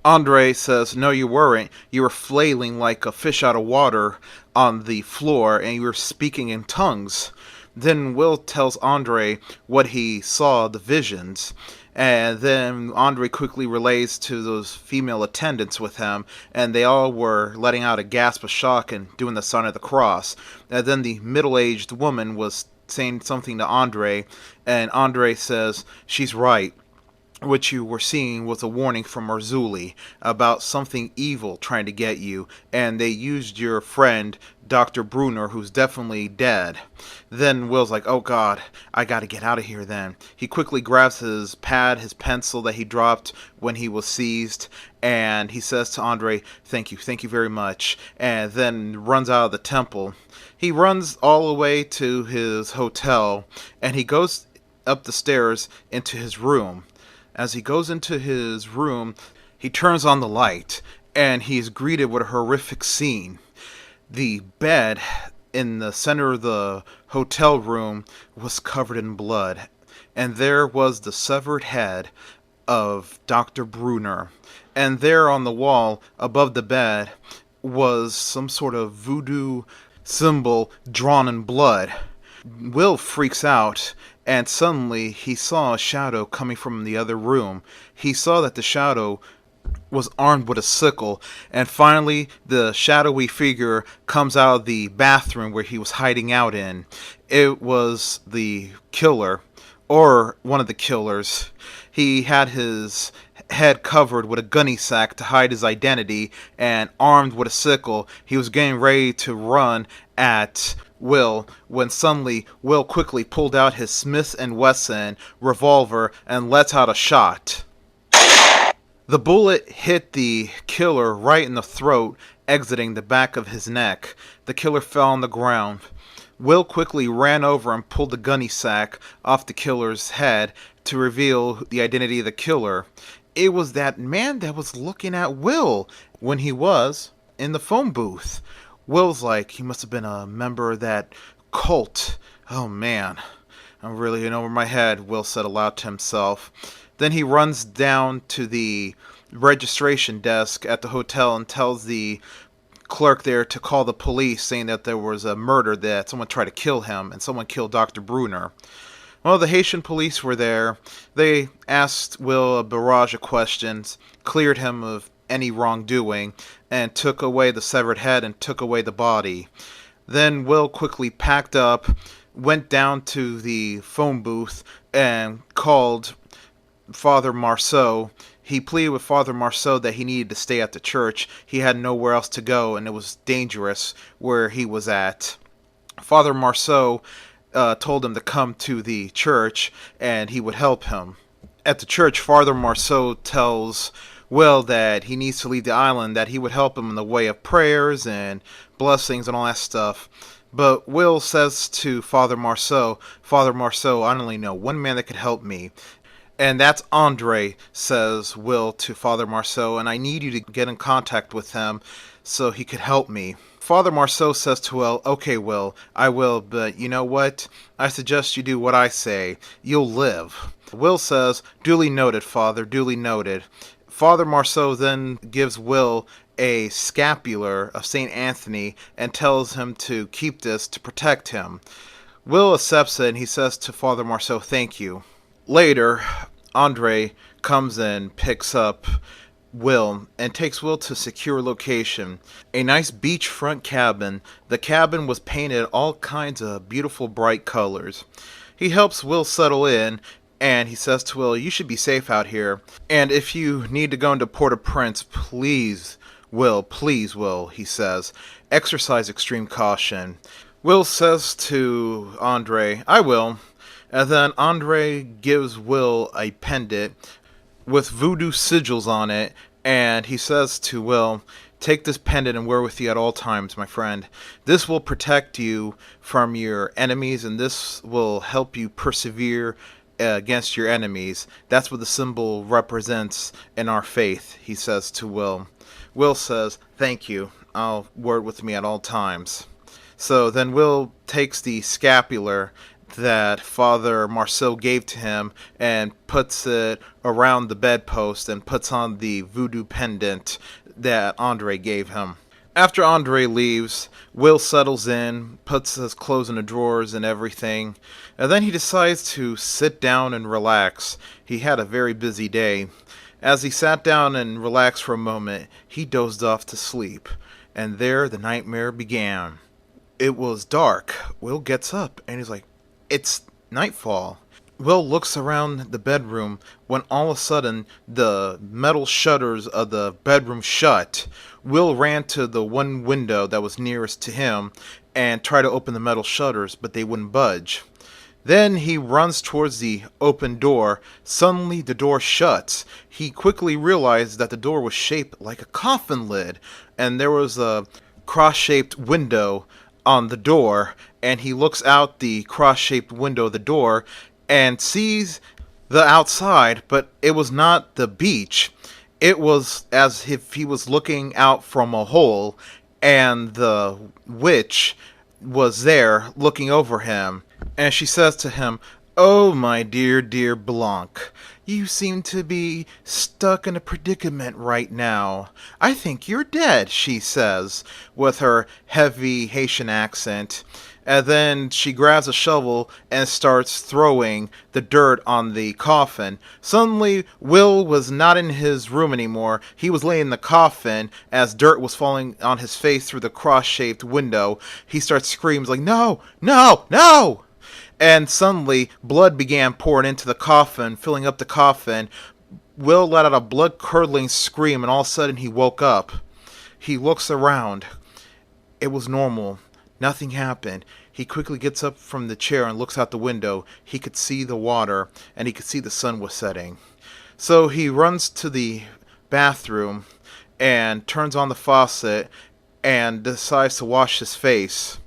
Andre says, "No, you weren't. You were flailing like a fish out of water on the floor, and you were speaking in tongues." Then Will tells Andre what he saw, the visions, and then Andre quickly relays to those female attendants with him, and they all were letting out a gasp of shock and doing the sign of the cross. And then the middle-aged woman was saying something to Andre, and Andre says, "She's right. What you were seeing was a warning from Urzuli about something evil trying to get you, and they used your friend, Dr. Brunner, who's definitely dead." Then Will's like, "Oh god, I gotta get out of here then." He quickly grabs his pad, his pencil that he dropped when he was seized, and he says to Andre, thank you very much," and then runs out of the temple. He runs all the way to his hotel, and he goes up the stairs into his room. As he goes into his room, he turns on the light, and he's greeted with a horrific scene. The bed in the center of the hotel room was covered in blood, and there was the severed head of Dr. Brunner. And there on the wall above the bed was some sort of voodoo symbol drawn in blood. Will freaks out, and suddenly he saw a shadow coming from the other room. He saw that the shadow was armed with a sickle, and finally the shadowy figure comes out of the bathroom where he was hiding out in. It was the killer, or one of the killers. He had his head covered with a gunny sack to hide his identity, and armed with a sickle, he was getting ready to run at Will when suddenly Will quickly pulled out his Smith & Wesson revolver and let out a shot. The bullet hit the killer right in the throat, exiting the back of his neck. The killer fell on the ground. Will quickly ran over and pulled the gunny sack off the killer's head to reveal the identity of the killer. It was that man that was looking at Will when he was in the phone booth. Will's like, he must have been a member of that cult. Oh man, I'm really in over my head, Will said aloud to himself. Then he runs down to the registration desk at the hotel and tells the clerk there to call the police, saying that there was a murder, that someone tried to kill him and someone killed Dr. Bruner. Well, the Haitian police were there. They asked Will a barrage of questions, cleared him of any wrongdoing, and took away the severed head and took away the body. Then Will quickly packed up, went down to the phone booth, and called Father Marceau. He pleaded with Father Marceau that he needed to stay at the church. He had nowhere else to go, and it was dangerous where he was at. Father Marceau told him to come to the church, and he would help him. At the church, Father Marceau tells Will that he needs to leave the island, that he would help him in the way of prayers and blessings and all that stuff. But Will says to Father Marceau, I only know one man that could help me. And that's Andre, says Will to Father Marceau, and I need you to get in contact with him so he could help me. Father Marceau says to Will, okay, Will, I will, but you know what? I suggest you do what I say. You'll live. Will says, duly noted, Father, duly noted. Father Marceau then gives Will a scapular of St. Anthony and tells him to keep this to protect him. Will accepts it, and he says to Father Marceau, thank you. Later, Andre comes and picks up Will and takes Will to a secure location, a nice beachfront cabin. The cabin was painted all kinds of beautiful bright colors. He helps Will settle in, and he says to Will, you should be safe out here, and if you need to go into Port-au-Prince, please, Will, he says, exercise extreme caution. Will says to Andre, I will. And then Andre gives Will a pendant with voodoo sigils on it, and he says to Will, take this pendant and wear with you at all times, my friend. This will protect you from your enemies, and this will help you persevere against your enemies. That's what the symbol represents in our faith, he says to Will. Will says, thank you. I'll wear it with me at all times. So then Will takes the scapular that Father Marceau gave to him and puts it around the bedpost and puts on the voodoo pendant that Andre gave him. After Andre leaves, Will settles in, puts his clothes in the drawers and everything, and then he decides to sit down and relax. He had a very busy day. As he sat down and relaxed for a moment, he dozed off to sleep, and there the nightmare began. It was dark. Will gets up, and he's like, it's nightfall. Will looks around the bedroom when all of a sudden the metal shutters of the bedroom shut. Will ran to the one window that was nearest to him and tried to open the metal shutters, but they wouldn't budge. Then he runs towards the open door. Suddenly the door shuts. He quickly realized that the door was shaped like a coffin lid, and there was a cross-shaped window on the door, and he looks out the cross-shaped window of the door and sees the outside, but it was not the beach. It was as if he was looking out from a hole, and the witch was there looking over him, and she says to him, oh, my dear, dear Blanc, You seem to be stuck in a predicament right now. I think you're dead, she says, with her heavy Haitian accent. And then she grabs a shovel and starts throwing the dirt on the coffin. Suddenly, Will was not in his room anymore. He was laying in the coffin as dirt was falling on his face through the cross-shaped window. He starts screaming like, "No! No! No!" And suddenly, blood began pouring into the coffin, filling up the coffin. Will let out a blood-curdling scream, and all of a sudden he woke up. He looks around. It was normal. Nothing happened. He quickly gets up from the chair and looks out the window. He could see the water, and he could see the sun was setting. So he runs to the bathroom and turns on the faucet and decides to wash his face.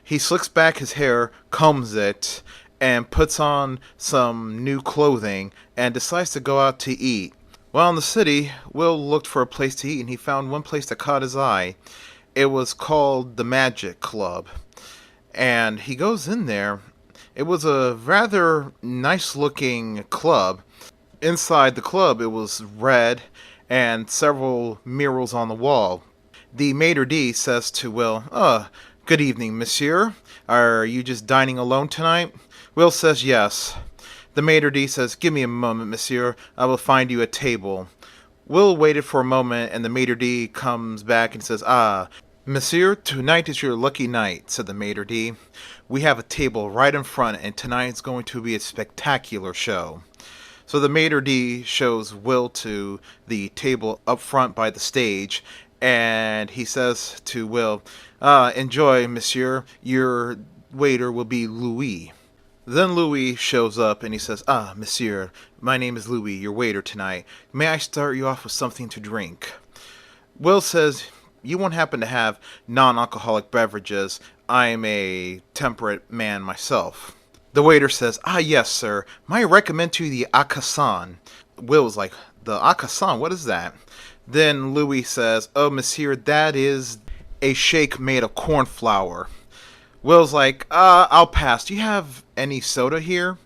He slicks back his hair, combs it, and puts on some new clothing and decides to go out to eat. While in the city, Will looked for a place to eat and he found one place that caught his eye. It was called the Magic Club. And he goes in there. It was a rather nice looking club. Inside the club, it was red and several murals on the wall. The maitre d' says to Will, good evening, monsieur. Are you just dining alone tonight? Will says yes. The maitre d' says, give me a moment, monsieur. I will find you a table. Will waited for a moment, and the maitre d' comes back and says, monsieur, tonight is your lucky night, said the maitre d'. We have a table right in front, and tonight's going to be a spectacular show. So the maitre d' shows Will to the table up front by the stage, and he says to Will, enjoy, monsieur. Your waiter will be Louis. Then Louis shows up and he says, monsieur, my name is Louis, your waiter tonight. May I start you off with something to drink? Will says, you won't happen to have non-alcoholic beverages. I'm a temperate man myself. The waiter says, yes, sir. May I recommend to you the Akassan? Will's like, the Akassan, what is that? Then Louis says, monsieur, that is a shake made of corn flour. Will's like, I'll pass. Do you have any soda here?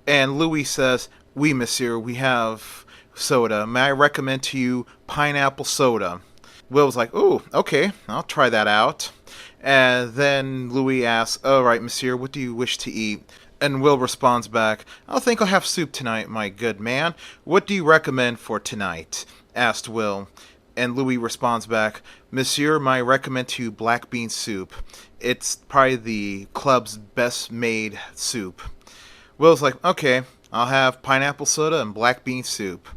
And Louis says, oui, monsieur, we have soda. May I recommend to you pineapple soda? Will's like, ooh, okay, I'll try that out. And then Louis asks, all right, monsieur, what do you wish to eat? And Will responds back, I think I'll have soup tonight, my good man. What do you recommend for tonight? Asked Will. And Louis responds back, monsieur, may I recommend to you black bean soup. It's probably the club's best made soup. Will's like, okay, I'll have pineapple soda and black bean soup.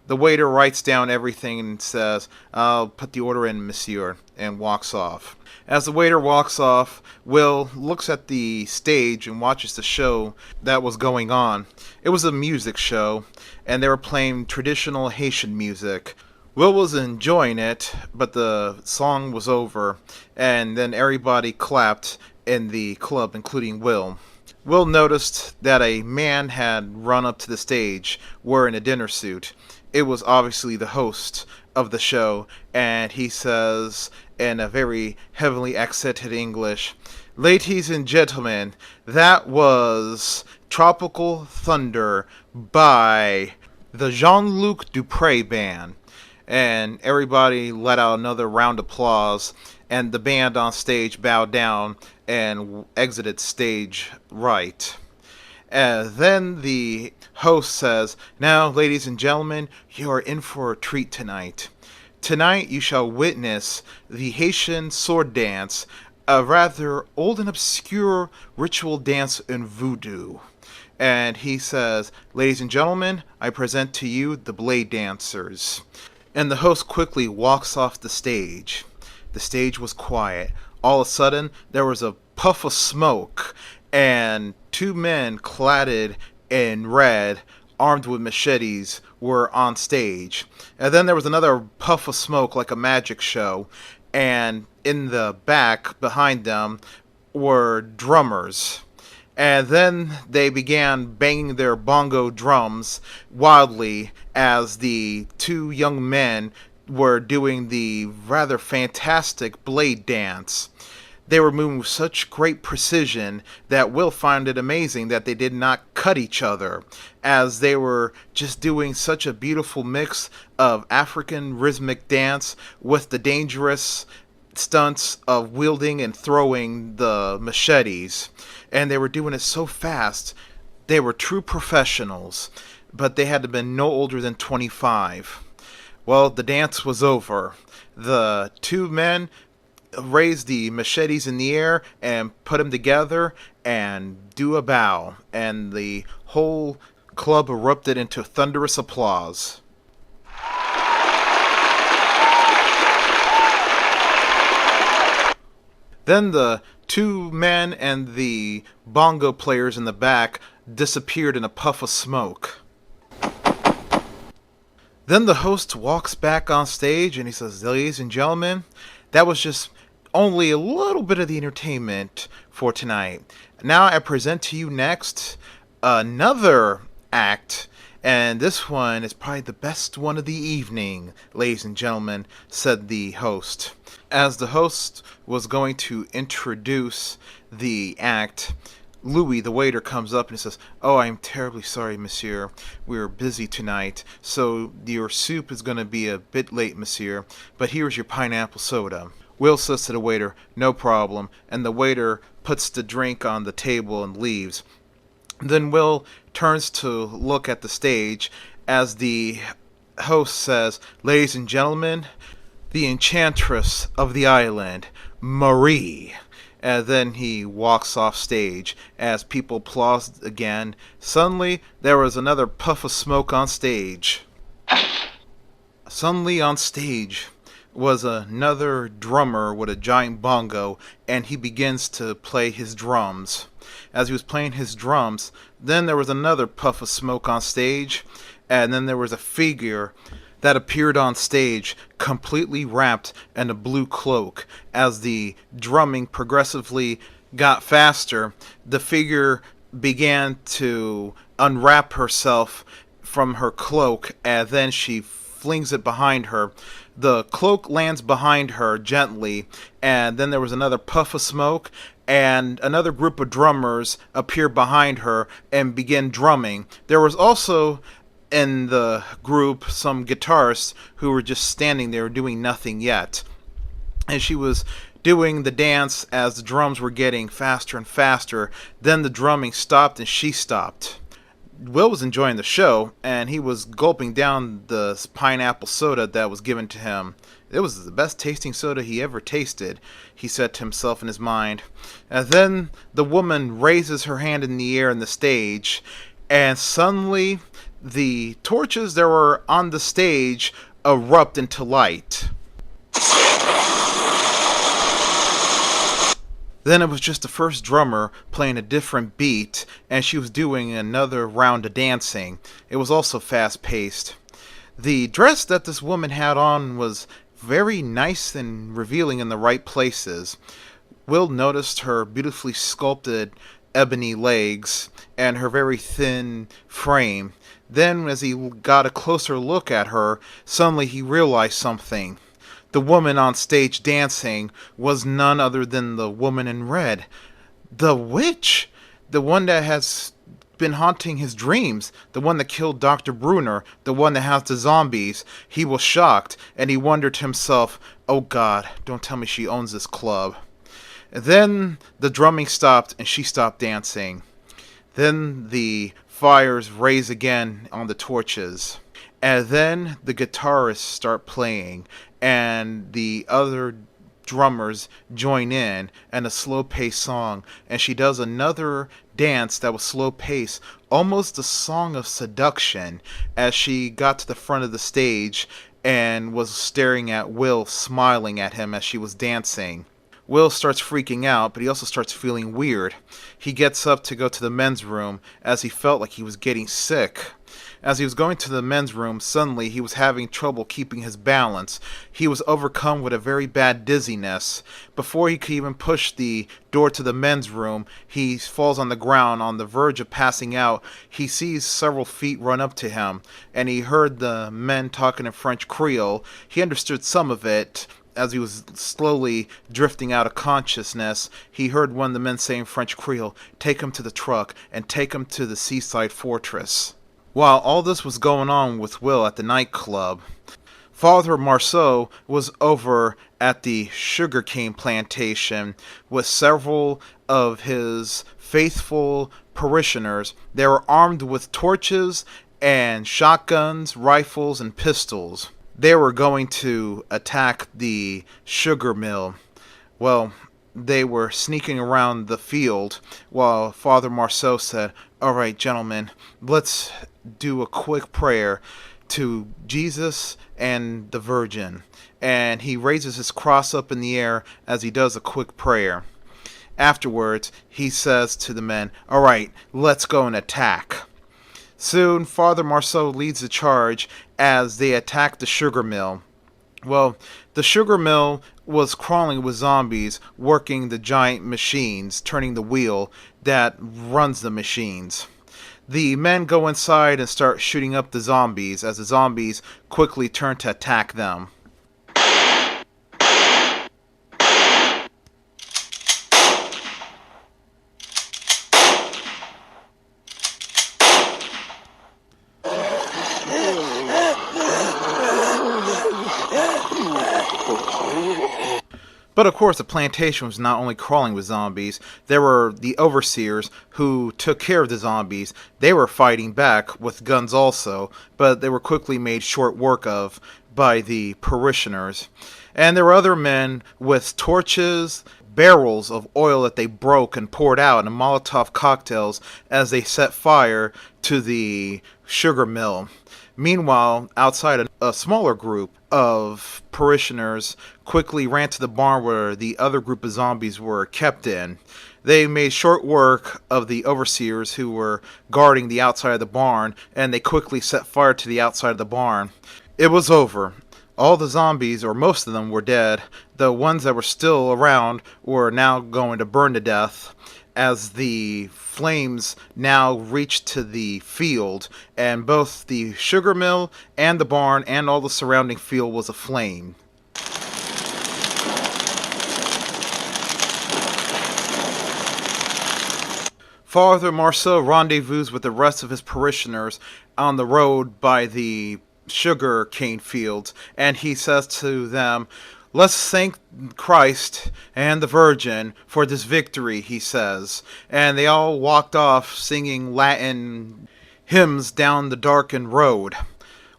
The waiter writes down everything and says, I'll put the order in, monsieur, and walks off. As the waiter walks off, Will looks at the stage and watches the show that was going on. It was a music show, and they were playing traditional Haitian music. Will was enjoying it, but the song was over, and then everybody clapped in the club, including Will. Will noticed that a man had run up to the stage wearing a dinner suit. It was obviously the host of the show, and he says in a very heavily accented English, ladies and gentlemen, that was Tropical Thunder by the Jean-Luc Dupré Band. And everybody let out another round of applause, and the band on stage bowed down and exited stage right. And then the host says, now, ladies and gentlemen, you are in for a treat tonight. Tonight you shall witness the Haitian sword dance, a rather old and obscure ritual dance in voodoo. And he says, ladies and gentlemen, I present to you the Blade Dancers. And the host quickly walks off the stage. The stage was quiet. All of a sudden, there was a puff of smoke, and two men clad in red, armed with machetes, were on stage. And then there was another puff of smoke like a magic show, and in the back, behind them, were drummers. And then they began banging their bongo drums wildly as the two young men were doing the rather fantastic blade dance. They were moving with such great precision that Will found it amazing that they did not cut each other, as they were just doing such a beautiful mix of African rhythmic dance with the dangerous stunts of wielding and throwing the machetes. And they were doing it so fast. They were true professionals, but they had to have been no older than 25. Well, the dance was over. The two men raise the machetes in the air and put them together and do a bow, and the whole club erupted into thunderous applause. Then the two men and the bongo players in the back disappeared in a puff of smoke. Then the host walks back on stage and he says, "Ladies and gentlemen, that was just only a little bit of the entertainment for tonight. Now I present to you next another act, and this one is probably the best one of the evening, ladies and gentlemen," said the host. As the host was going to introduce the act, Louis, the waiter, comes up and says, "Oh, I'm terribly sorry, monsieur. We're busy tonight, so your soup is going to be a bit late, monsieur, but here's your pineapple soda." Will says to the waiter, "No problem," and the waiter puts the drink on the table and leaves. Then Will turns to look at the stage as the host says, "Ladies and gentlemen, the enchantress of the island, Marie." And then he walks off stage as people applaud again. Suddenly, there was another puff of smoke on stage. Suddenly on stage was another drummer with a giant bongo, and he begins to play his drums. As he was playing his drums, then there was another puff of smoke on stage, and then there was a figure that appeared on stage completely wrapped in a blue cloak. As the drumming progressively got faster, the figure began to unwrap herself from her cloak, and then she flings it behind her. The cloak lands behind her gently, and then there was another puff of smoke, and another group of drummers appear behind her and begin drumming. There was also in the group some guitarists who were just standing there doing nothing yet. And she was doing the dance as the drums were getting faster and faster. Then the drumming stopped and she stopped. Will was enjoying the show, and he was gulping down the pineapple soda that was given to him. It was the best tasting soda he ever tasted, he said to himself in his mind. And then the woman raises her hand in the air on the stage, and suddenly the torches that were on the stage erupt into light. Then it was just the first drummer playing a different beat, and she was doing another round of dancing. It was also fast-paced. The dress that this woman had on was very nice and revealing in the right places. Will noticed her beautifully sculpted ebony legs and her very thin frame. Then, as he got a closer look at her, suddenly he realized something. The woman on stage dancing was none other than the woman in red. The witch! The one that has been haunting his dreams. The one that killed Dr. Brunner. The one that has the zombies. He was shocked, and he wondered to himself, "Oh God, don't tell me she owns this club." And then the drumming stopped, and she stopped dancing. Then the fires raise again on the torches. And then the guitarists start playing, and the other drummers join in a slow-paced song, and she does another dance that was slow-paced, almost a song of seduction, as she got to the front of the stage and was staring at Will, smiling at him as she was dancing. Will starts freaking out, but he also starts feeling weird. He gets up to go to the men's room as he felt like he was getting sick. As he was going to the men's room, suddenly he was having trouble keeping his balance. He was overcome with a very bad dizziness. Before he could even push the door to the men's room, he falls on the ground on the verge of passing out. He sees several feet run up to him, and he heard the men talking in French Creole. He understood some of it, as he was slowly drifting out of consciousness, he heard one of the men say in French Creole, "Take him to the truck and take him to the seaside fortress." While all this was going on with Will at the nightclub, Father Marceau was over at the sugarcane plantation with several of his faithful parishioners. They were armed with torches and shotguns, rifles, and pistols. They were going to attack the sugar mill. Well, they were sneaking around the field while Father Marceau said, "All right, gentlemen, let's do a quick prayer to Jesus and the Virgin." And he raises his cross up in the air as he does a quick prayer. Afterwards, he says to the men, "All right, let's go and attack." Soon, Father Marceau leads the charge as they attack the sugar mill. Well, the sugar mill was crawling with zombies working the giant machines, turning the wheel that runs the machines. The men go inside and start shooting up the zombies as the zombies quickly turn to attack them. But of course, the plantation was not only crawling with zombies. There were the overseers who took care of the zombies. They were fighting back with guns also, but they were quickly made short work of by the parishioners. And there were other men with torches, barrels of oil that they broke and poured out, and Molotov cocktails as they set fire to the sugar mill. Meanwhile, outside, a smaller group of parishioners quickly ran to the barn where the other group of zombies were kept in. They made short work of the overseers who were guarding the outside of the barn, and they quickly set fire to the outside of the barn. It was over. All the zombies, or most of them, were dead. The ones that were still around were now going to burn to death, as the flames now reached to the field, and both the sugar mill and the barn and all the surrounding field was aflame. Father Marceau rendezvous with the rest of his parishioners on the road by the sugar cane fields, and he says to them, "Let's thank Christ and the Virgin for this victory," he says. And they all walked off singing Latin hymns down the darkened road.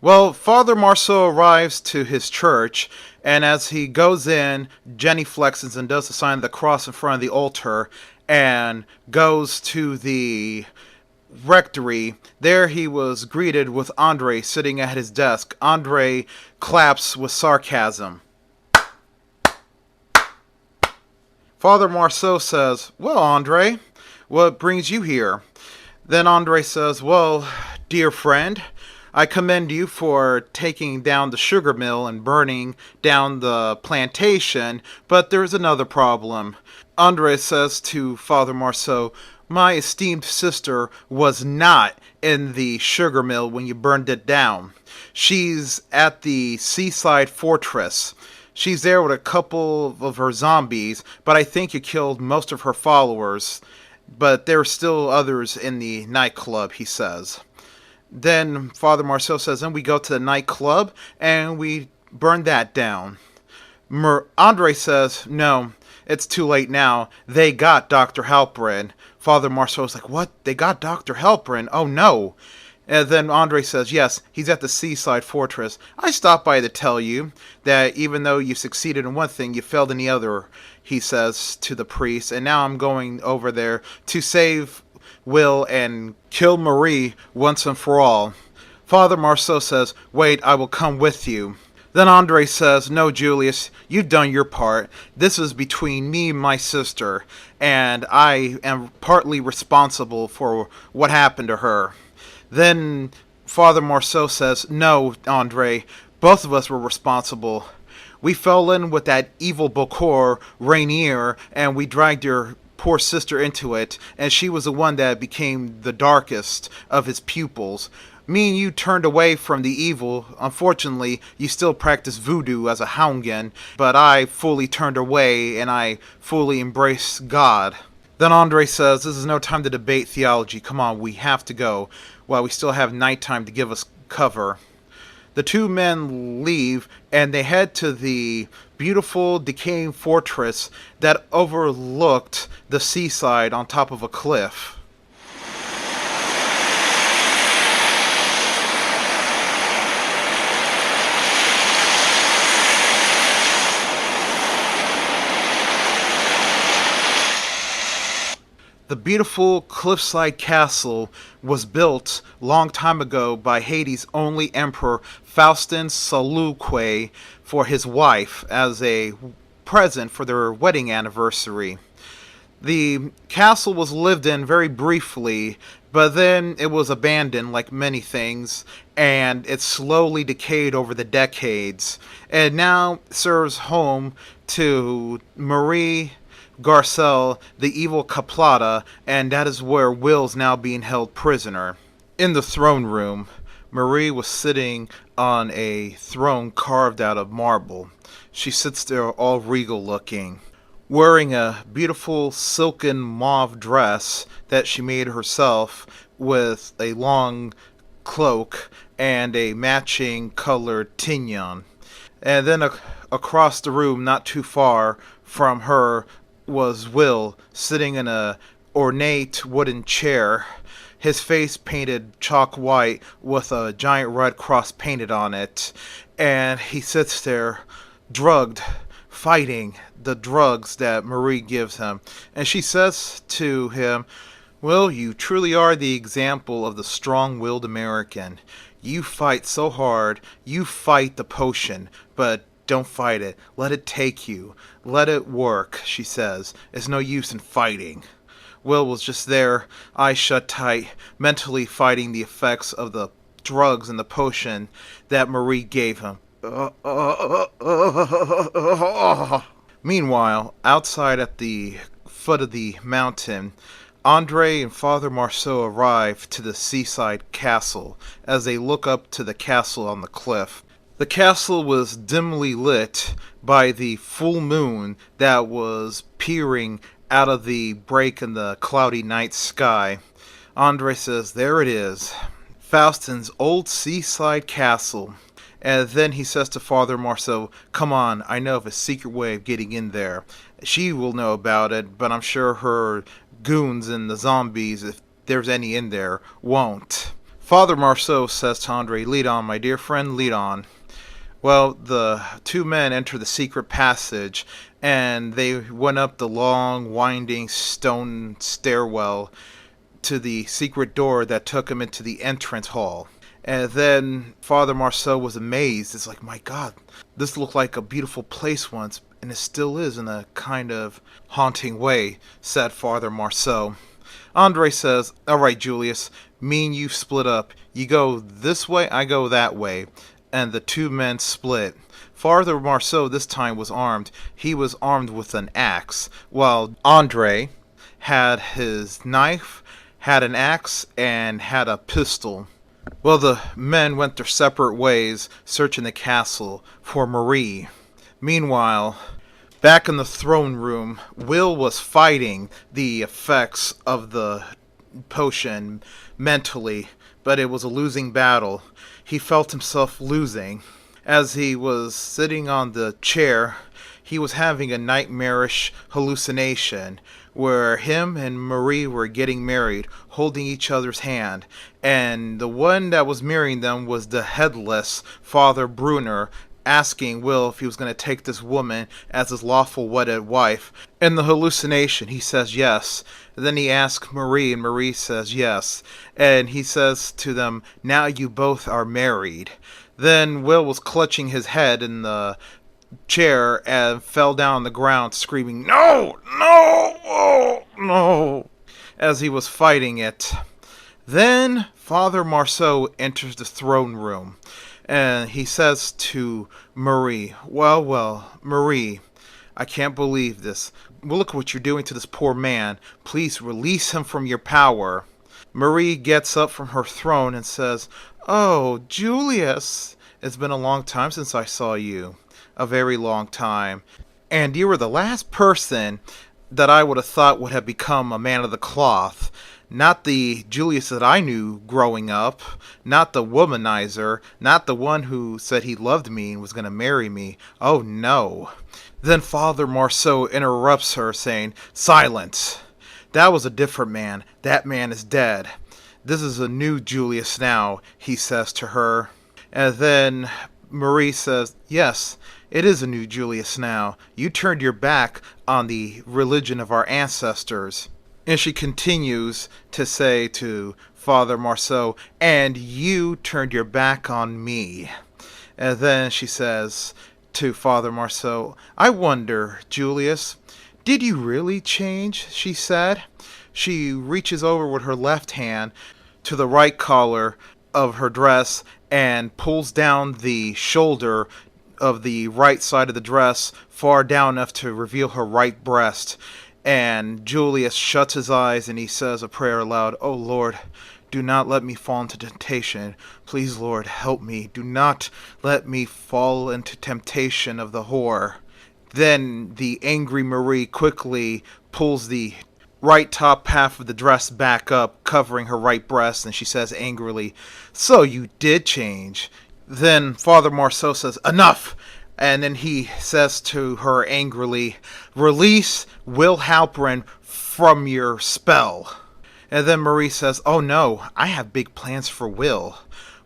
Well, Father Marceau arrives to his church, and as he goes in, Jenny flexes and does the sign of the cross in front of the altar, and goes to the rectory. There he was greeted with Andre sitting at his desk. Andre claps with sarcasm. Father Marceau says, "Well, Andre, what brings you here?" Then Andre says, "Well, dear friend, I commend you for taking down the sugar mill and burning down the plantation, but there's another problem." Andre says to Father Marceau, "My esteemed sister was not in the sugar mill when you burned it down. She's at the seaside fortress. She's there with a couple of her zombies, but I think you killed most of her followers. But there are still others in the nightclub," he says. Then Father Marceau says, "Then we go to the nightclub and we burn that down." Andre says, "No, it's too late now. They got Dr. Halperin." Father Marceau's like, "What? They got Dr. Halperin? Oh no." And then Andre says, "Yes, he's at the seaside fortress. I stopped by to tell you that even though you succeeded in one thing, you failed in the other," he says to the priest. "And now I'm going over there to save Will and kill Marie once and for all." Father Marceau says, "Wait, I will come with you." Then Andre says, "No, Julius, you've done your part. This is between me and my sister, and I am partly responsible for what happened to her." Then Father Marceau says, "No, Andre, both of us were responsible. We fell in with that evil Bokor, Rainier, and we dragged your poor sister into it, and she was the one that became the darkest of his pupils. Me and you turned away from the evil. Unfortunately, you still practice voodoo as a Houngan, but I fully turned away and I fully embraced God. Then Andre says, this is no time to debate theology. Come on, we have to go, while we still have nighttime to give us cover. The two men leave and they head to the beautiful decaying fortress that overlooked the seaside on top of a cliff. The beautiful cliffside castle was built long time ago by Haiti's only emperor, Faustin Seleuque, for his wife as a present for their wedding anniversary. The castle was lived in very briefly, but then it was abandoned like many things, and it slowly decayed over the decades, and now serves home to Marie Garcelle, the evil Caplata, and that is where Will's now being held prisoner. In the throne room, Marie was sitting on a throne carved out of marble. She sits there all regal looking, wearing a beautiful silken mauve dress that she made herself with a long cloak and a matching colored tignon. And then across the room, not too far from her, was Will, sitting in a ornate wooden chair, his face painted chalk white with a giant red cross painted on it, and he sits there, drugged, fighting the drugs that Marie gives him. And she says to him, Will, you truly are the example of the strong-willed American. You fight so hard, you fight the potion, but don't fight it. Let it take you. Let it work, she says. It's no use in fighting. Will was just there, eyes shut tight, mentally fighting the effects of the drugs and the potion that Marie gave him. Meanwhile, outside at the foot of the mountain, Andre and Father Marceau arrive to the seaside castle as they look up to the castle on the cliff. The castle was dimly lit by the full moon that was peering out of the break in the cloudy night sky. Andre says, there it is, Faustin's old seaside castle. And then he says to Father Marceau, come on, I know of a secret way of getting in there. She will know about it, but I'm sure her goons and the zombies, if there's any in there, won't. Father Marceau says to Andre, lead on, my dear friend, lead on. Well, the two men enter the secret passage, and they went up the long, winding stone stairwell to the secret door that took them into the entrance hall. And then Father Marceau was amazed. It's like, my God, this looked like a beautiful place once, and it still is in a kind of haunting way, said Father Marceau. Andre says, all right, Julius, me and you split up. You go this way, I go that way. And the two men split. Father Marceau this time was armed. He was armed with an axe, while Andre had his knife, had an axe, and had a pistol. Well, the men went their separate ways, searching the castle for Marie. Meanwhile, back in the throne room, Will was fighting the effects of the potion mentally, but it was a losing battle. He felt himself losing. As he was sitting on the chair, he was having a nightmarish hallucination where him and Marie were getting married, holding each other's hand, and the one that was marrying them was the headless Father Brunner, asking Will if he was going to take this woman as his lawful wedded wife. In the hallucination, he says yes. Then he asks Marie, and Marie says yes. And he says to them, now you both are married. Then Will was clutching his head in the chair and fell down on the ground screaming, no, no, oh, no, as he was fighting it. Then Father Marceau enters the throne room. And he says to Marie, well, Marie, I can't believe this. Well, look what you're doing to this poor man. Please release him from your power. Marie gets up from her throne and says, "Oh, Julius, it's been a long time since I saw you. A very long time. And you were the last person that I would have thought would have become a man of the cloth. Not the Julius that I knew growing up, not the womanizer, not the one who said he loved me and was going to marry me. Oh no." Then Father Marceau interrupts her, saying, "Silence. That was a different man. That man is dead. This is a new Julius now," he says to her. And then Marie says, "Yes, it is a new Julius now. You turned your back on the religion of our ancestors." And she continues to say to Father Marceau, "And you turned your back on me." And then she says to Father Marceau, "I wonder, Julius, did you really change?" she said. She reaches over with her left hand to the right collar of her dress and pulls down the shoulder of the right side of the dress far down enough to reveal her right breast. And Julius shuts his eyes and he says a prayer aloud, "Oh Lord, do not let me fall into temptation. Please, Lord, help me. Do not let me fall into temptation of the whore." Then the angry Marie quickly pulls the right top half of the dress back up, covering her right breast, and she says angrily, "So you did change." Then Father Marceau says, "Enough!" And then he says to her angrily, "Release Will Halperin from your spell." And then Marie says, "Oh no, I have big plans for Will.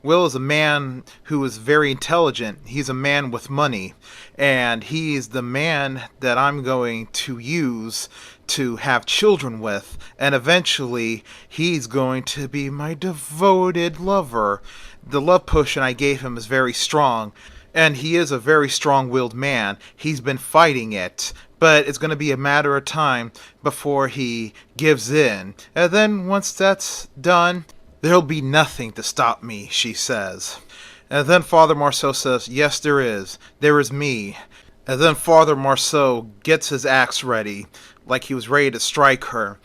Will is a man who is very intelligent. He's a man with money. And he's the man that I'm going to use to have children with. And eventually, he's going to be my devoted lover. The love potion I gave him is very strong. And he is a very strong-willed man. He's been fighting it. But it's going to be a matter of time before he gives in. And then once that's done, there'll be nothing to stop me," she says. And then Father Marceau says, "Yes, there is. There is me." And then Father Marceau gets his axe ready, like he was ready to strike her.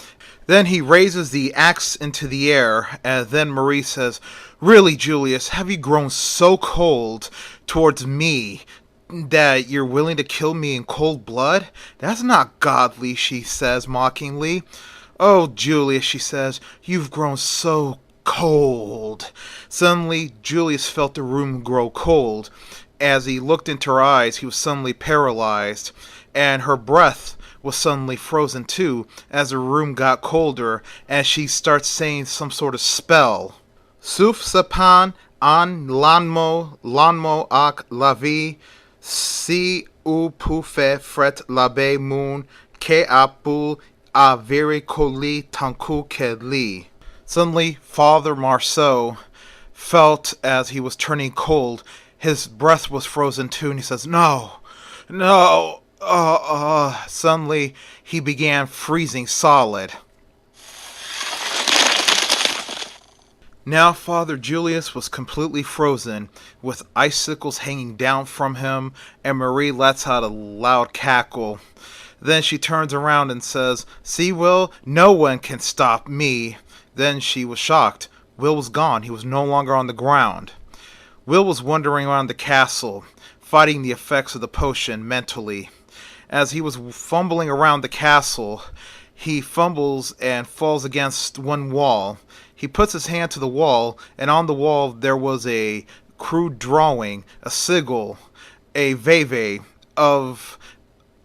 Then he raises the axe into the air, and then Marie says, "Really, Julius, have you grown so cold towards me that you're willing to kill me in cold blood? That's not godly," she says mockingly. "Oh, Julius," she says, "you've grown so cold." Suddenly, Julius felt the room grow cold. As he looked into her eyes, he was suddenly paralyzed, and her breath was suddenly frozen too as the room got colder, and she starts saying some sort of spell. "Suf sapan an lanmo ak lavi si u pufe fret labe moon ke apul a vericoli tanku ke li." Suddenly, Father Marceau felt as he was turning cold. His breath was frozen too, and he says, "No, no." Suddenly, he began freezing solid. Now Father Julius was completely frozen, with icicles hanging down from him, and Marie lets out a loud cackle. Then she turns around and says, "See, Will, no one can stop me." Then she was shocked. Will was gone. He was no longer on the ground. Will was wandering around the castle, fighting the effects of the potion mentally. As he was fumbling around the castle, he fumbles and falls against one wall. He puts his hand to the wall, and on the wall there was a crude drawing, a sigil, a veve of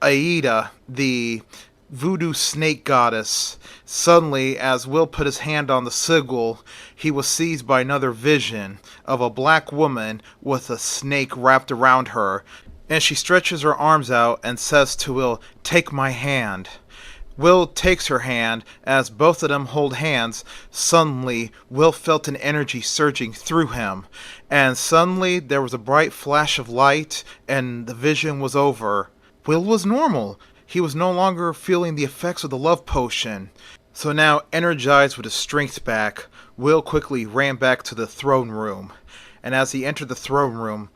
Aida, the voodoo snake goddess. Suddenly, as Will put his hand on the sigil, he was seized by another vision of a black woman with a snake wrapped around her, and she stretches her arms out and says to Will, "Take my hand." Will takes her hand. As both of them hold hands, suddenly Will felt an energy surging through him, and suddenly there was a bright flash of light, and the vision was over. Will was normal. He was no longer feeling the effects of the love potion. So now, energized with his strength back, Will quickly ran back to the throne room. And as he entered the throne room,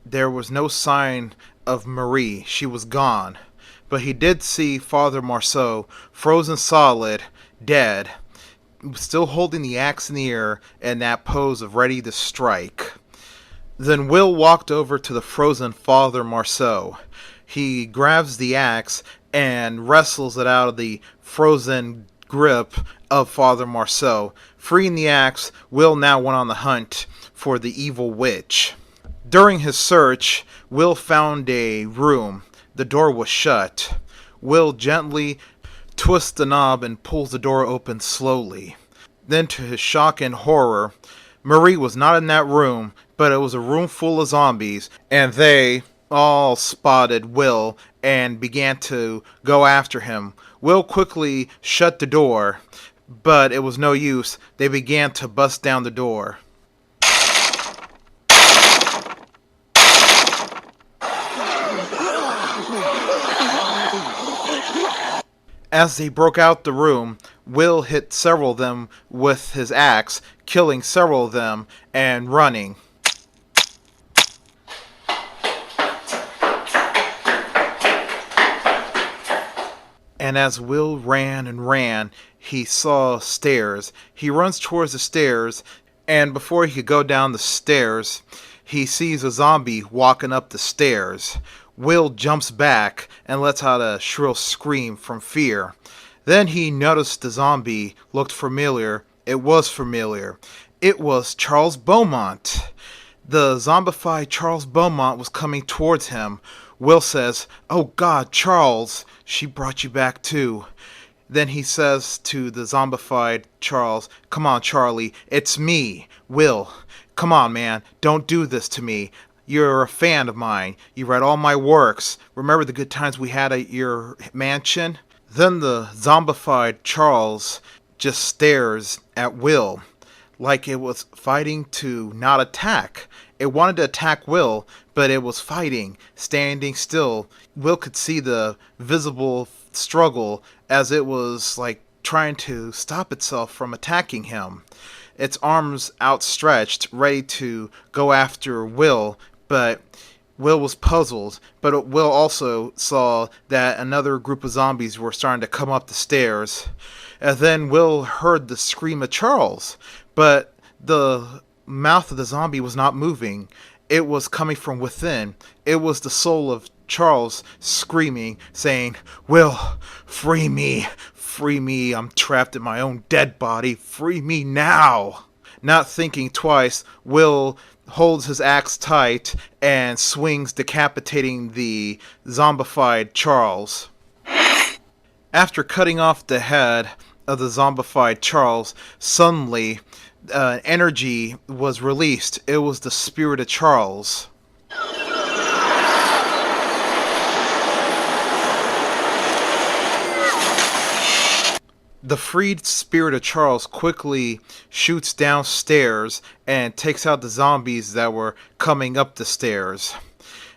there was no sign of Marie. She was gone. but he did see Father Marceau frozen solid, dead, still holding the axe in the air in that pose of ready to strike. Then Will walked over to the frozen Father Marceau. He grabs the axe and wrestles it out of the frozen grip of Father Marceau. Freeing the axe, Will now went on the hunt for the evil witch. During his search, Will found a room. The door was shut. Will gently twists the knob and pulls the door open slowly. Then, to his shock and horror, Marie was not in that room, but it was a room full of zombies, and they all spotted Will and began to go after him. Will quickly shut the door, but it was no use. They began to bust down the door. As they broke out the room, Will hit several of them with his axe, killing several of them and running. And as Will ran and ran, he saw stairs. He runs towards the stairs, and before he could go down the stairs, he sees a zombie walking up the stairs. Will jumps back and lets out a shrill scream from fear. Then he noticed the zombie looked familiar. It was familiar. It was Charles Beaumont. The zombified Charles Beaumont was coming towards him. Will says, "Oh God, Charles, she brought you back too." Then he says to the zombified Charles, "Come on, Charlie, it's me, Will. Come on, man, don't do this to me. You're a fan of mine. You read all my works. Remember the good times we had at your mansion?" Then the zombified Charles just stares at Will like it was fighting to not attack. It wanted to attack Will, but it was fighting, standing still. Will could see the visible struggle as it was like trying to stop itself from attacking him. Its arms outstretched, ready to go after Will, but Will was puzzled. But Will also saw that another group of zombies were starting to come up the stairs. And then Will heard the scream of Charles, but the mouth of the zombie was not moving. It was coming from within. It was the soul of Charles screaming, saying, "Will, free me, free me, I'm trapped in my own dead body, free me now." Not thinking twice, Will holds his axe tight and swings, decapitating the zombified Charles. After cutting off the head of the zombified Charles, suddenly energy was released. It was the spirit of Charles. The freed spirit of Charles quickly shoots downstairs and takes out the zombies that were coming up the stairs.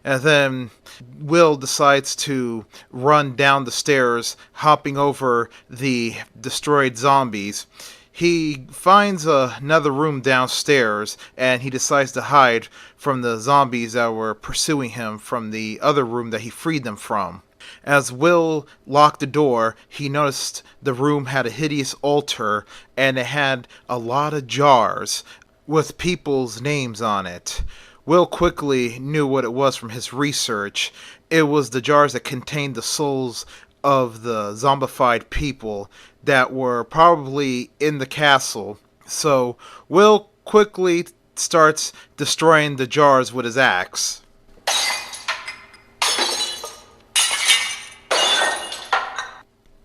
And then Will decides to run down the stairs, hopping over the destroyed zombies. He finds another room downstairs, and he decides to hide from the zombies that were pursuing him from the other room that he freed them from. As Will locked the door, he noticed the room had a hideous altar, and it had a lot of jars with people's names on it. Will quickly knew what it was from his research. It was the jars that contained the souls of the zombified people that were probably in the castle. So Will quickly starts destroying the jars with his axe.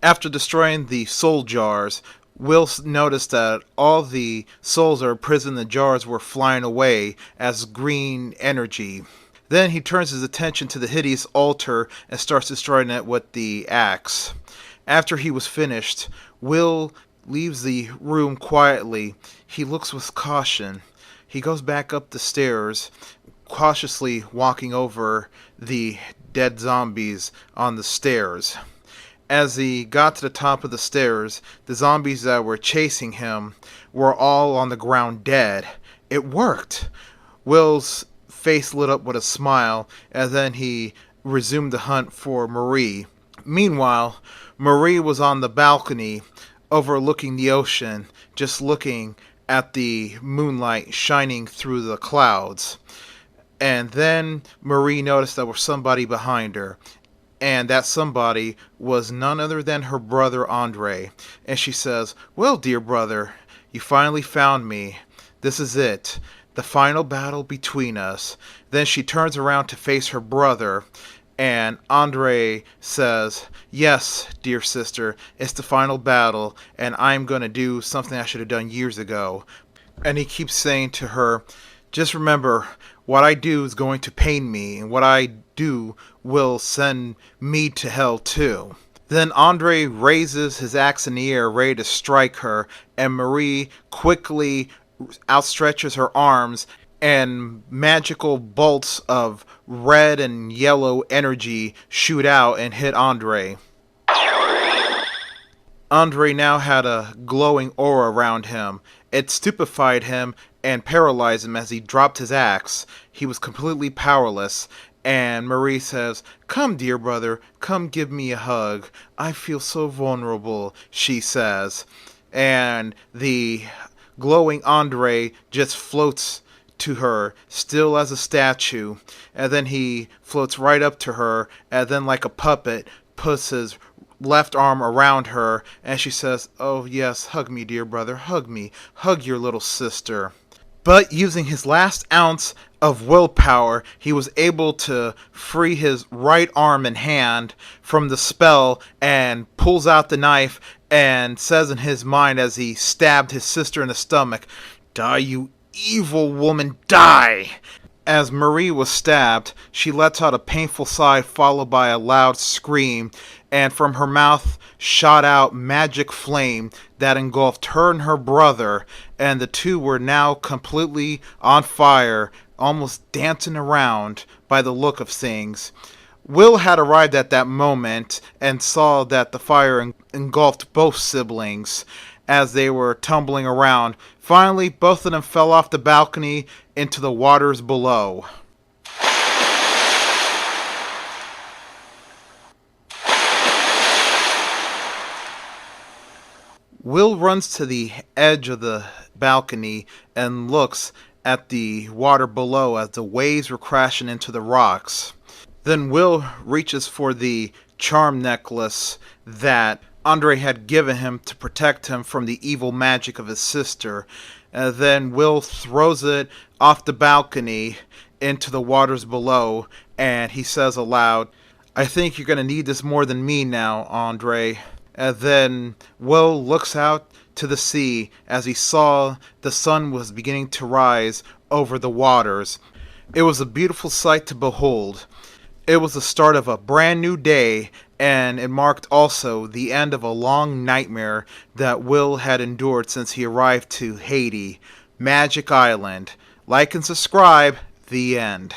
After destroying the soul jars, Will noticed that all the souls that were imprisoned in the jars were flying away as green energy. Then he turns his attention to the hideous altar and starts destroying it with the axe. After he was finished, Will leaves the room quietly. He looks with caution. He goes back up the stairs, cautiously walking over the dead zombies on the stairs. As he got to the top of the stairs, the zombies that were chasing him were all on the ground dead. It worked! Will's face lit up with a smile, and then he resumed the hunt for Marie. Meanwhile, Marie was on the balcony overlooking the ocean, just looking at the moonlight shining through the clouds. And then Marie noticed there was somebody behind her. And that somebody was none other than her brother Andre. And she says, "Well, dear brother, you finally found me. This is it. The final battle between us." Then she turns around to face her brother. And Andre says, "Yes, dear sister, it's the final battle. And I'm going to do something I should have done years ago." And he keeps saying to her, "Just remember, what I do is going to pain me, and what I do will send me to hell too." Then Andre raises his axe in the air, ready to strike her, and Marie quickly outstretches her arms, and magical bolts of red and yellow energy shoot out and hit Andre. Andre now had a glowing aura around him. It stupefied him and paralyzed him as he dropped his axe. He was completely powerless, and Marie says, "Come, dear brother, come give me a hug. I feel so vulnerable," she says. And the glowing Andre just floats to her, still as a statue, and then he floats right up to her, and then like a puppet, puts his left arm around her, and she says, "Oh yes, hug me, dear brother, hug me, hug your little sister." But using his last ounce of willpower, he was able to free his right arm and hand from the spell and pulls out the knife and says in his mind as he stabbed his sister in the stomach, "Die, you evil woman, die!" As Marie was stabbed, she lets out a painful sigh followed by a loud scream, and from her mouth shot out magic flame that engulfed her and her brother, and the two were now completely on fire, almost dancing around by the look of things. Will had arrived at that moment and saw that the fire engulfed both siblings as they were tumbling around. Finally, both of them fell off the balcony into the waters below. Will runs to the edge of the balcony and looks at the water below as the waves were crashing into the rocks. Then Will reaches for the charm necklace that Andre had given him to protect him from the evil magic of his sister. And then Will throws it off the balcony into the waters below, and he says aloud, "I think you're going to need this more than me now, Andre." And then Will looks out to the sea as he saw the sun was beginning to rise over the waters. It was a beautiful sight to behold. It was the start of a brand new day, and it marked also the end of a long nightmare that Will had endured since he arrived to Haiti, Magic Island. Like and subscribe. The end.